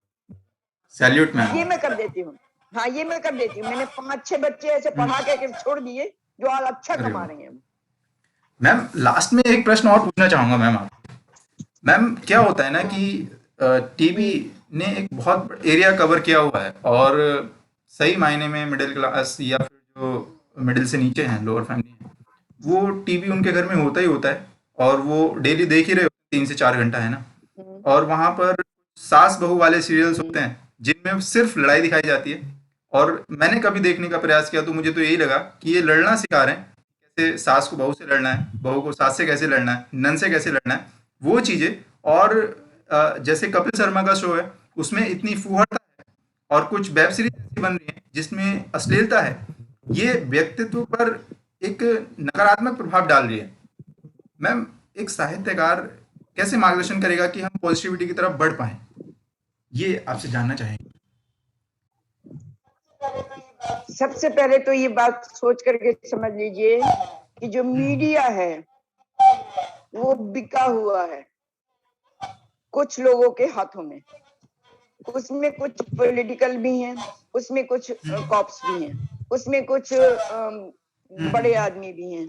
सैल्यूट मैम। ये मैं कर देती हूँ। हाँ, ये मैं कर देती हूँ। मैंने 5-6 बच्चे ऐसे पढ़ा के छोड़ दिए जो आज अच्छा कमा रहे हैं। मैम, लास्ट में एक प्रश्न और पूछना चाहूंगा मैम आप। मैम, क्या होता है ना कि टीवी ने एक बहुत एरिया कवर किया हुआ है, और सही मायने में मिडिल क्लास या फिर जो मिडिल से नीचे हैं, लोअर फैमिली है, वो टीवी उनके घर में होता ही होता है, और वो डेली देख ही रहे होते हैं 3 से 4 घंटा, है ना। और वहां पर सास बहू वाले सीरियल्स होते हैं जिनमें सिर्फ लड़ाई दिखाई जाती है, और मैंने कभी देखने का प्रयास किया तो मुझे तो यही लगा कि ये लड़ना सिखा रहे हैं, कैसे सास को बहू से लड़ना है, बहू को सास से कैसे लड़ना है, नन से कैसे लड़ना है, वो चीजें। और जैसे कपिल शर्मा का शो है, उसमें इतनी फूहड़ता है, और कुछ वेब सीरीज ऐसी बन रही है जिसमें अश्लीलता है, ये व्यक्तित्व पर एक नकारात्मक प्रभाव डाल रही है। मैम, एक साहित्यकार कैसे मार्गदर्शन करेगा कि हम पॉजिटिविटी की तरफ बढ़ पाए, ये आपसे जानना चाहेंगे। सबसे पहले तो ये बात सोच करके समझ लीजिए कि जो मीडिया है वो बिका हुआ है कुछ लोगों के हाथों में। उसमें कुछ पॉलिटिकल भी हैं, उसमें कुछ कॉप्स भी हैं, उसमें कुछ बड़े आदमी भी हैं।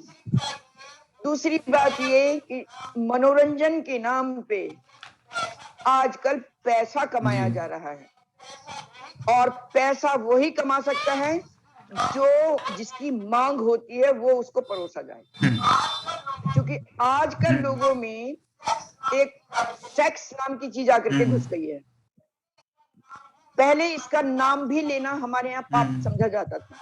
दूसरी बात ये कि मनोरंजन के नाम पे आजकल पैसा कमाया जा रहा है, और पैसा वही कमा सकता है जो जिसकी मांग होती है वो उसको परोसा जाए। क्योंकि आजकल लोगों में एक सेक्स नाम की चीज आकर के घुस गई है। पहले इसका नाम भी लेना हमारे यहाँ पाप समझा जाता था।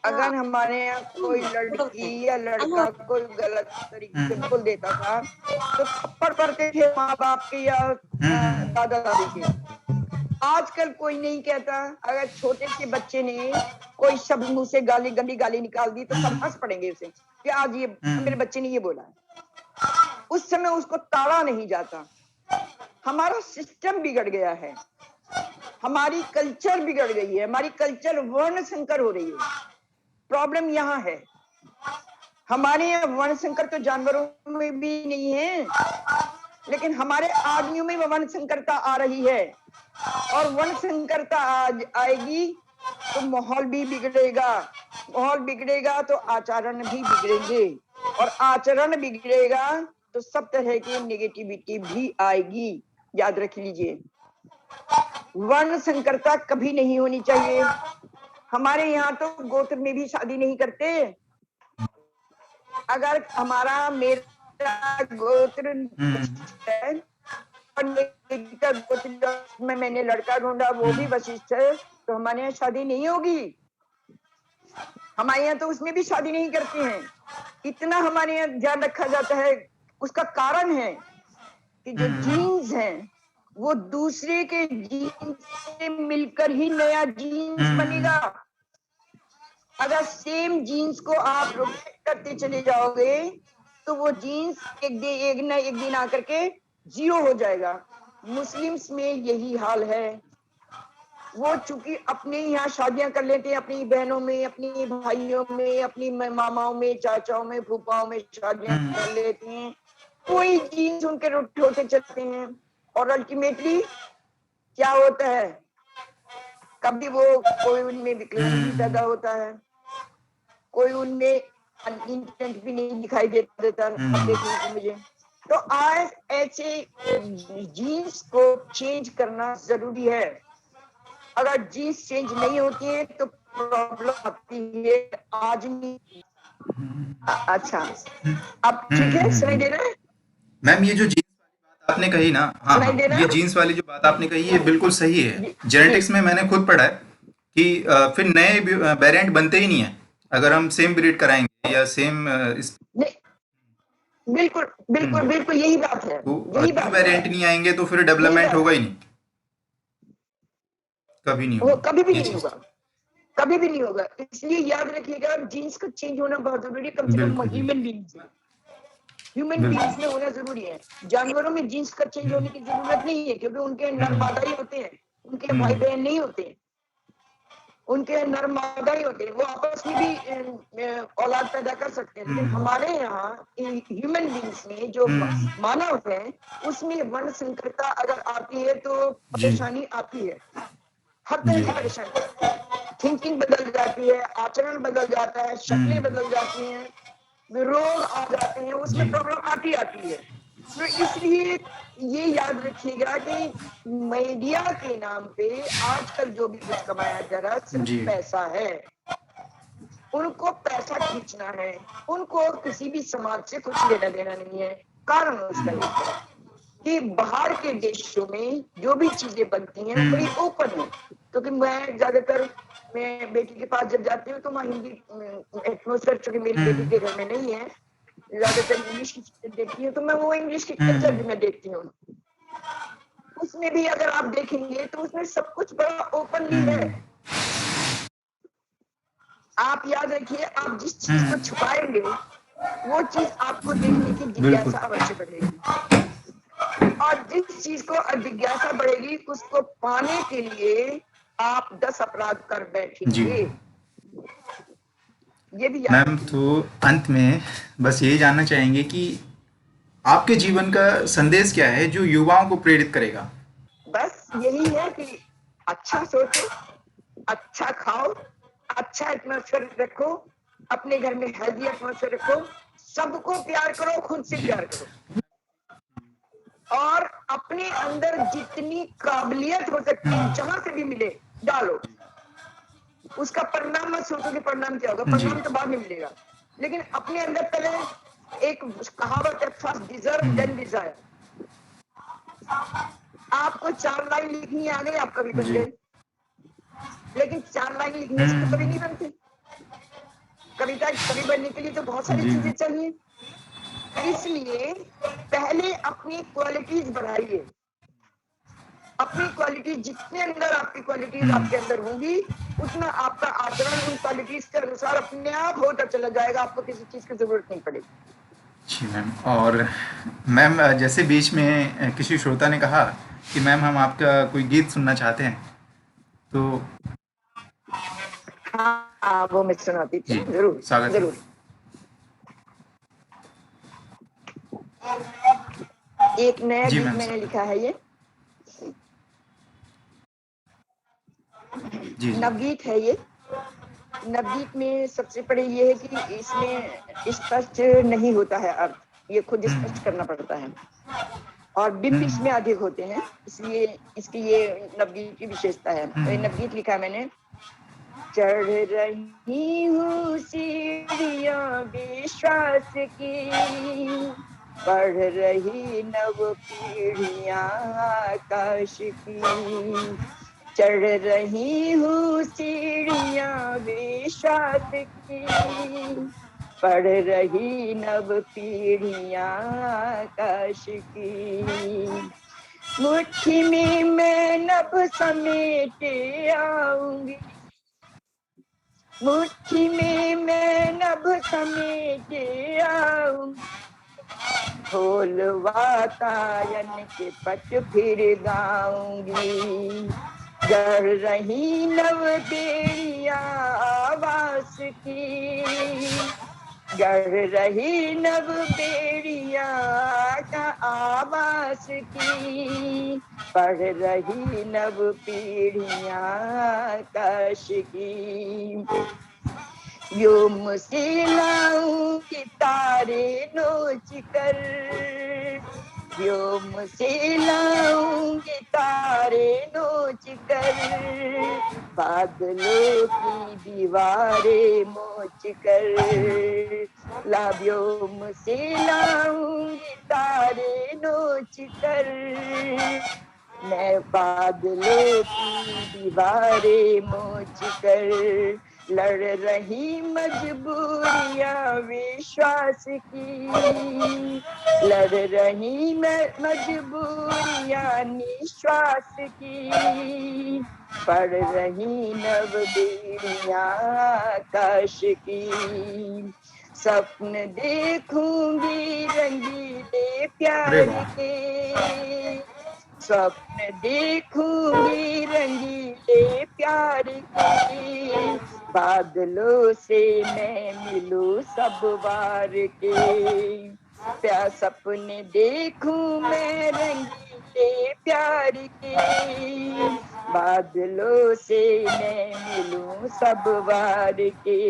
अगर हमारे यहाँ कोई लड़की या लड़का कोई गलत तरीके से बोल देता था तो थप्पड़ पड़ते थे माँ बाप के या दादा दादी के। आजकल कोई नहीं कहता। अगर छोटे से बच्चे ने कोई शब्द मुंह से गंदी गाली निकाल दी तो सब हंस पड़ेंगे उसे कि आज ये मेरे बच्चे ने ये बोला है। उस समय उसको ताड़ा नहीं जाता। हमारा सिस्टम बिगड़ गया है, हमारी कल्चर बिगड़ गई है, हमारी कल्चर वर्ण संकर हो रही है। प्रॉब्लम यहाँ है। हमारे यहाँ वर्ण संकर तो जानवरों में भी नहीं है, लेकिन हमारे आदमियों में वर्ण संकरता आ रही है, और वर्ण संकरता आज आएगी तो माहौल भी बिगड़ेगा। माहौल बिगड़ेगा तो आचरण भी बिगड़ेंगे, और आचरण बिगड़ेगा तो सब तरह की नेगेटिविटी भी आएगी। याद रख लीजिए, वर्ण संकरता कभी नहीं होनी चाहिए। हमारे यहाँ तो गोत्र में भी शादी नहीं करते। अगर हमारा मेरा गोत्र है गोत्र में मैंने लड़का ढूंढा वो भी वशिष्ठ है, तो हमारे यहाँ शादी नहीं होगी। हमारे यहाँ तो उसमें भी शादी नहीं करते हैं। इतना हमारे यहाँ ध्यान रखा जाता है। उसका कारण है कि जो जीन्स हैं वो दूसरे के जीन्स से मिलकर ही नया जीन्स बनेगा। अगर सेम जीन्स को आप रोटेट करते चले जाओगे तो वो जीन्स एक ना एक दिन आकर के जीरो हो जाएगा। मुस्लिम्स में यही हाल है। वो चूंकि अपने यहाँ शादियां कर लेते हैं, अपनी बहनों में, अपनी भाइयों में, अपनी मामाओं में, चाचाओं में, फूफाओं में शादियां कर लेते हैं, कोई जीन्स उनके होते चलते हैं और अल्टीमेटली क्या होता है, कभी वो कोई उनमें विकलांग भी पैदा होता है, कोई उनमें इंटेलिजेंट भी नहीं दिखाई देता अब देखने को मुझे। तो आज ऐसे जीन्स को चेंज करना जरूरी है। अगर जीन्स चेंज नहीं होती है तो प्रॉब्लम आती है। आज नहीं, अच्छा अब ठीक है, सुनाई दे रहा है मैम? ये जो जीन्स वाली बात आपने कही ना, हाँ सुनाई दे रहा ये है? जीन्स वाली जो बात आपने कही ये बिल्कुल सही है। जी, जेनेटिक्स में मैंने खुद पढ़ा है कि फिर नए वेरिएंट बनते ही नहीं है अगर हम सेम ब्रीड कराएंगे या सेम नहीं, बिल्कुल बिल्कुल बिल्कुल यही बात है, यही न्यू बात वेरिएंट है, नहीं आएंगे तो फिर डेवलपमेंट बात होगा है। ही नहीं, कभी नहीं वो होगा कभी भी ये नहीं चीज। होगा, कभी भी नहीं होगा। इसलिए याद रखिएगा जीन्स का चेंज होना बहुत जरूरी है, कम से कम बिल्कुल ह्यूमन बींग्स में, ह्यूमन बिल्कुल। बींग्स में होना जरूरी है। जानवरों में जीन्स का चेंज होने की जरूरत नहीं है क्योंकि उनके नर मादा ही होते हैं, उनके भाई बहन नहीं होते, उनके नर मादा ही होते हैं, वो आपस में भी औलाद पैदा कर सकते हैं। लेकिन हमारे यहाँ ह्यूमन बींग्स में जो मानव है उसमें वर्ण संकरता अगर आती है तो परेशानी आती है, हर तरह की परेशानी, थिंकिंग बदल जाती है, आचरण बदल जाता है, शक्लें बदल जाती हैं, रोग आ जाते हैं, उसमें प्रॉब्लम आती है। तो इसलिए ये याद रखिएगा कि मीडिया के नाम पे आजकल जो भी कुछ कमाया जा रहा है सिर्फ पैसा है, उनको पैसा खींचना है, उनको किसी भी समाज से कुछ लेना देना नहीं है। कारण उसका एक है कि बाहर के देशों में जो भी चीजें बनती हैं वो बड़ी ओपन है, क्योंकि मैं ज्यादातर मैं बेटी के पास जब जाती हूँ तो वहाँ हिंदी एटमोसफेयर, चूंकि मेरी बेटी के घर में नहीं है, ज्यादातर इंग्लिश की चीजें देखती हूँ, तो मैं वो इंग्लिश की कल्चर भी मैं देखती हूँ। उसमें भी अगर आप देखेंगे तो उसमें सब कुछ बड़ा ओपनली है। आप याद रखिए, आप जिस चीज को छुपाएंगे वो चीज आपको देखने की जिज्ञासा अवश्य बढ़ेगी, और जिस चीज को जिज्ञासा बढ़ेगी उसको पाने के लिए आप 10 अपराध कर बैठेंगे। ये भी मैम तो अंत में बस यही जानना चाहेंगे कि आपके जीवन का संदेश क्या है जो युवाओं को प्रेरित करेगा? बस यही है कि अच्छा सोचो, अच्छा खाओ, अच्छा एटमॉस्फेयर रखो, अपने घर में हेल्दी एटमॉस्फेयर रखो, सबको प्यार करो, खुद से प्यार करो, और अपने अंदर जितनी काबिलियत हो सकती है जहां से भी मिले डालो। उसका परिणाम मत सोचो कि परिणाम क्या होगा, परिणाम तो बाद में मिलेगा, लेकिन अपने अंदर पहले एक कहावत है, फर्स्ट डिजर्व देन डिजायर। आपको 4 लाइन लिखनी आ गई, आप कभी बन गए, लेकिन 4 लाइन लिखने से तो कभी नहीं बनते। कविता कवि बनने के लिए तो बहुत सारी चीजें चाहिए, इसलिए पहले अपनी क्वालिटीज बढ़ाइए। अपनी क्वालिटी जितने अंदर आपकी क्वालिटीज आपके अंदर होंगी उतना आपका आचरण उन क्वालिटीज के अनुसार अपने आप होता चला जाएगा, आपको किसी चीज की जरूरत नहीं पड़ेगी। जी मैम। और मैम जैसे बीच में किसी श्रोता ने कहा कि मैम हम आपका कोई गीत सुनना चाहते हैं, तो हाँ वो मैं सुनाती थी, जी, जरूर स्वागत है। जरूर। एक नया जी गीत मैम, मैंने लिखा है, ये जी नवगीत है। ये नवगीत में सबसे बड़े ये है कि इसमें स्पष्ट नहीं होता है अर्थ, ये खुद स्पष्ट करना पड़ता है, और बिंब इसमें अधिक होते हैं, इसलिए इसकी ये नवगीत की विशेषता है। तो ये नवगीत लिखा मैंने। चढ़ रही हूँ सीढ़ियाँ विश्वास की, बढ़ रही नव पीढ़ियाँ आकाश की। चढ़ रही हूँ सीढ़ियाँ विश्वास की, बढ़ रही नव पीढ़ियाँ आकाश की। मुट्ठी में मैं नभ समेटे आऊंगी, मुट्ठी में मैं नभ समेटे आऊंगी, ढोल वातायन के पट फिर गाऊंगी। जड़ रही नव बेड़िया आवास की, गढ़ रही नव बेड़िया का आवास की, पढ़ रही नव पीढ़िया काश की। व्योम से लाऊंगी तारे नोच कर, व्योम से लाऊंगी तारे नोच कर, बादलों की दीवारें मोच कर। व्योम से लाऊंगी तारे नोच कर, मैं बादलों की दीवारें मोच कर। लड़ रही मजबूरियां विश्वास की, लड़ रही मजबूरियां निश्वास की, पढ़ रही नव बेड़ियां आकाश की। सपन देखूंगी रंगीले अरे प्यार वाह। के, स्वप्न देखूंगी रंगीले प्यार के, बादलों से मैं मिलूं सब वार के। प्यार सपने देखूं मैं रंगीले प्यार के, बादलों से मैं मिलूं सब वार के।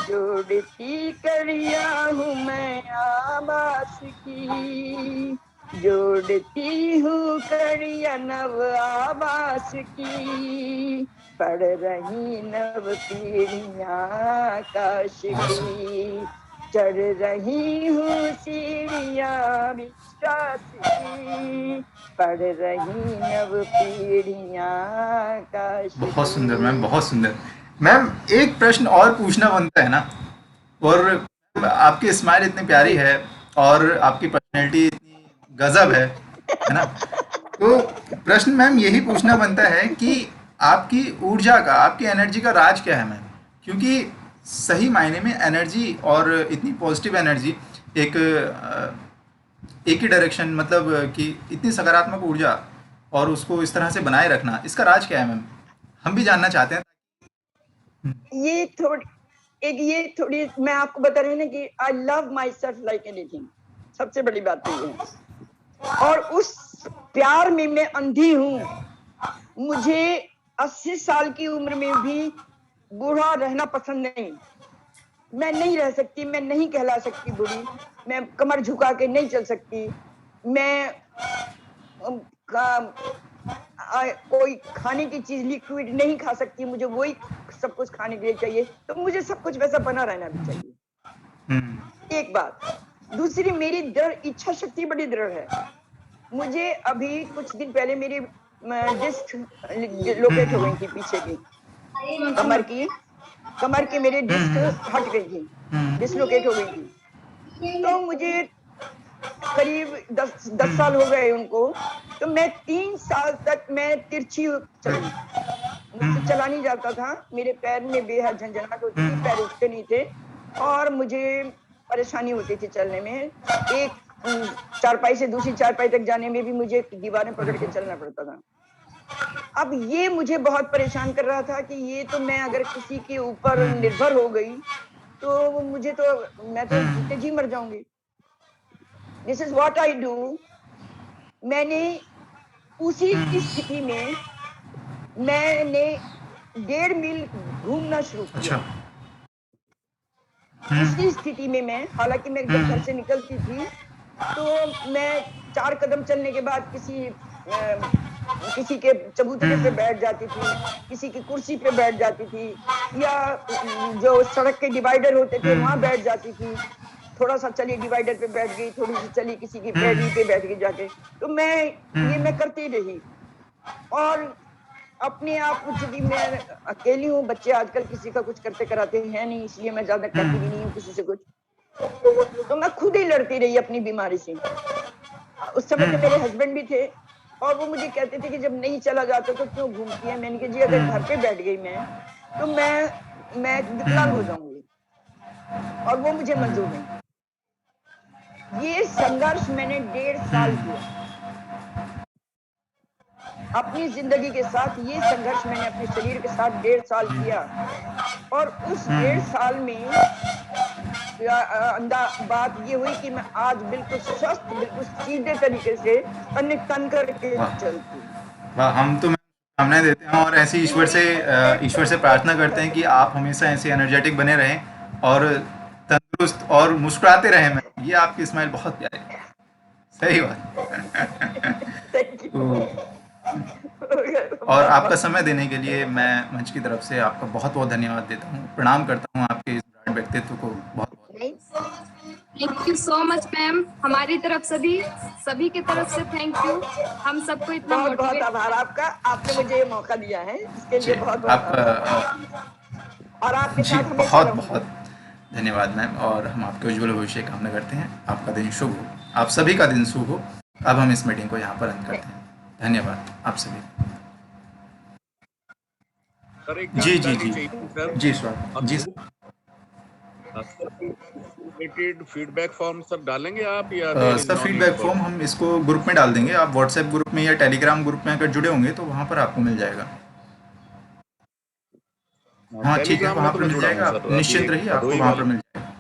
जोड़ती कड़िया हूँ मैं आवास की, जोड़ती हूँ कड़िया नव आवास की, पढ़ रही नव पीढ़ियां आकाश की। चढ़ रही हूँ सीढ़ियां विश्वास की, पढ़ रही नव पीढ़ियां आकाश बहुत सुंदर मैम, की। बहुत सुंदर। मैम एक प्रश्न और पूछना बनता है ना, और आपकी स्माइल इतनी प्यारी है और आपकी पर्सनैलिटी इतनी गजब है ना। तो प्रश्न मैम यही पूछना बनता है कि आपकी ऊर्जा का, आपकी एनर्जी का राज क्या है मैम? क्योंकि सही मायने में एनर्जी और इतनी पॉजिटिव एनर्जी, एक एक ही डायरेक्शन, मतलब कि इतनी सकारात्मक ऊर्जा और उसको इस तरह से बनाए रखना, इसका राज क्या है मैम? हम भी जानना चाहते हैं। ये थोड़ी मैं आपको बता रही हूँ ना कि I love my self like anything, सबसे बड़ी बात तो ये है। और उस प्यार में मैं अंधी हूँ। मुझे 80 साल की उम्र में भी बूढ़ा रहना पसंद नहीं। मैं नहीं रह सकती, मैं नहीं कहला सकती बूढ़ी, मैं कमर झुका के नहीं चल सकती, मैं कोई खाने की चीज लिक्विड नहीं खा सकती, मुझे वही सब कुछ खाने के लिए चाहिए। तो मुझे सब कुछ वैसा बना रहना भी चाहिए, एक बात। दूसरी, मेरी दृढ़ इच्छा शक्ति बड़ी दृढ़ है। मुझे अभी कुछ दिन पहले मेरी डिस्क लोकेट हो गई थी, पीछे की कमर की मेरी डिस्क हट गई थी, डिसलोकेट हो गई थी। तो मुझे करीब 10 साल हो गए उनको। तो मैं 3 साल तक मैं तिरछी चली, मुझसे चला नहीं जाता था, मेरे पैर में बेहद झंझनाहट होती थी, पैर उठते नहीं थे और मुझे परेशानी होती थी चलने में। एक चारपाई से दूसरी चारपाई तक जाने में भी मुझे दीवारें पकड़ के चलना पड़ता था। अब ये मुझे बहुत परेशान कर रहा था कि ये तो मैं अगर किसी के ऊपर निर्भर हो गई तो मैं तो भूखे जी मर जाऊंगी। This is what I do. मैंने उसी स्थिति में मैंने 1.5 मील घूमना शुरू किया। इसी स्थिति में मैं, हालांकि मैं जब घर से निकलती थी तो मैं 4 कदम चलने के बाद किसी के चबूतरे पे बैठ जाती थी, किसी की कुर्सी पे बैठ जाती थी, या जो सड़क के डिवाइडर होते थे वहां बैठ जाती थी। थोड़ा सा चली डिवाइडर पे बैठ गई, थोड़ी सी चली किसी की पैड़ी पे बैठ गई जाके। तो मैं करती रही। और अपने आप, चूंकि मैं अकेली हूँ, बच्चे आजकल किसी का कुछ करते कराते हैं नहीं, इसलिए मैं ज्यादा करती भी नहीं हूँ किसी से कुछ। तो मैं खुद ही लड़ती रही अपनी बीमारी से। उस समय तो मेरे हस्बैंड भी थे और वो मुझे कहते थे कि जब नहीं चला जाता तो क्यों घूमती है। मैंने कहा जी अगर घर पे बैठ गई मैं तो मैं विकलांग हो जाऊंगी, और वो मुझे मंजूर नहीं। ये संघर्ष मैंने 1.5 साल किया अपनी जिंदगी के साथ। ये संघर्ष मैंने अपने शरीर के साथ 1.5 साल किया। और उस 1.5 साल में बात ये हुई कि मैं आज बिल्कुल स्वस्थ, बिल्कुल सीधे तरीके से अन्य तन करके वाह। चलती हूँ। वाह, हम तो शुभकामनाएं देते हैं और ऐसी ईश्वर से प्रार्थना करते हैं कि आप हमेशा ऐसे एनर्जेटिक बने रहें और तंदुरुस्त और मुस्कुराते रहें। मैम, ये आपकी स्माइल बहुत प्यारी है। सही बात। Thank you. और आपका समय देने के लिए मैं मंच की तरफ से आपका बहुत बहुत धन्यवाद देता हूँ, प्रणाम करता हूँ आपके इस ब्रांड व्यक्तित्व को बहुत बहुत। Thank you so much ma'am, हमारी तरफ सभी की तरफ से थैंक यू। हम सबको इतना बहुत बहुत मोटिवेट। आभार आपका, आपने मुझे ये मौका दिया है, इसके जी, लिए बहुत बहुत आभार। और आपके जी साथ हमेशा बहुत रहूंगी। बहुत धन्यवाद मैम, और हम आपके उज्जवल भविष्य की कामना करते हैं। आपका दिन शुभ हो, आप सभी का दिन शुभ हो। अब हम इस मीटिंग को यहाँ पर अंत करते हैं। धन्यवाद आप सभी। सर एक जी जी जानकारी जी चाहिए थी, सर। जी सर, जी sir. Related feedback form sir डालेंगे आप या सर फीडबैक फॉर्म हम इसको ग्रुप में डाल देंगे। आप व्हाट्सएप ग्रुप में या टेलीग्राम ग्रुप में अगर जुड़े होंगे तो वहाँ पर आपको मिल जाएगा। हाँ ठीक है, टेलीग्राम में वहाँ तो पर मैं मिल जुड़ा हूँ जाएगा। सर, आप अभी निश्चिंत एक रहिए, आपको भदोही वहाँ पर वाले मिल जाएगा।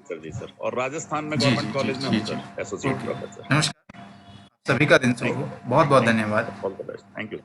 सर जी सर, और राजस्थान में जी गवर्नमेंट जी कॉलेज में जी हूँ जी सर, एसोसिएट ओके, प्रोफेसर। नमस्कार। सभी का दिन शुभ हो। बहुत बहुत थैंक यू धन्यवाद। Sir, all the best, thank you.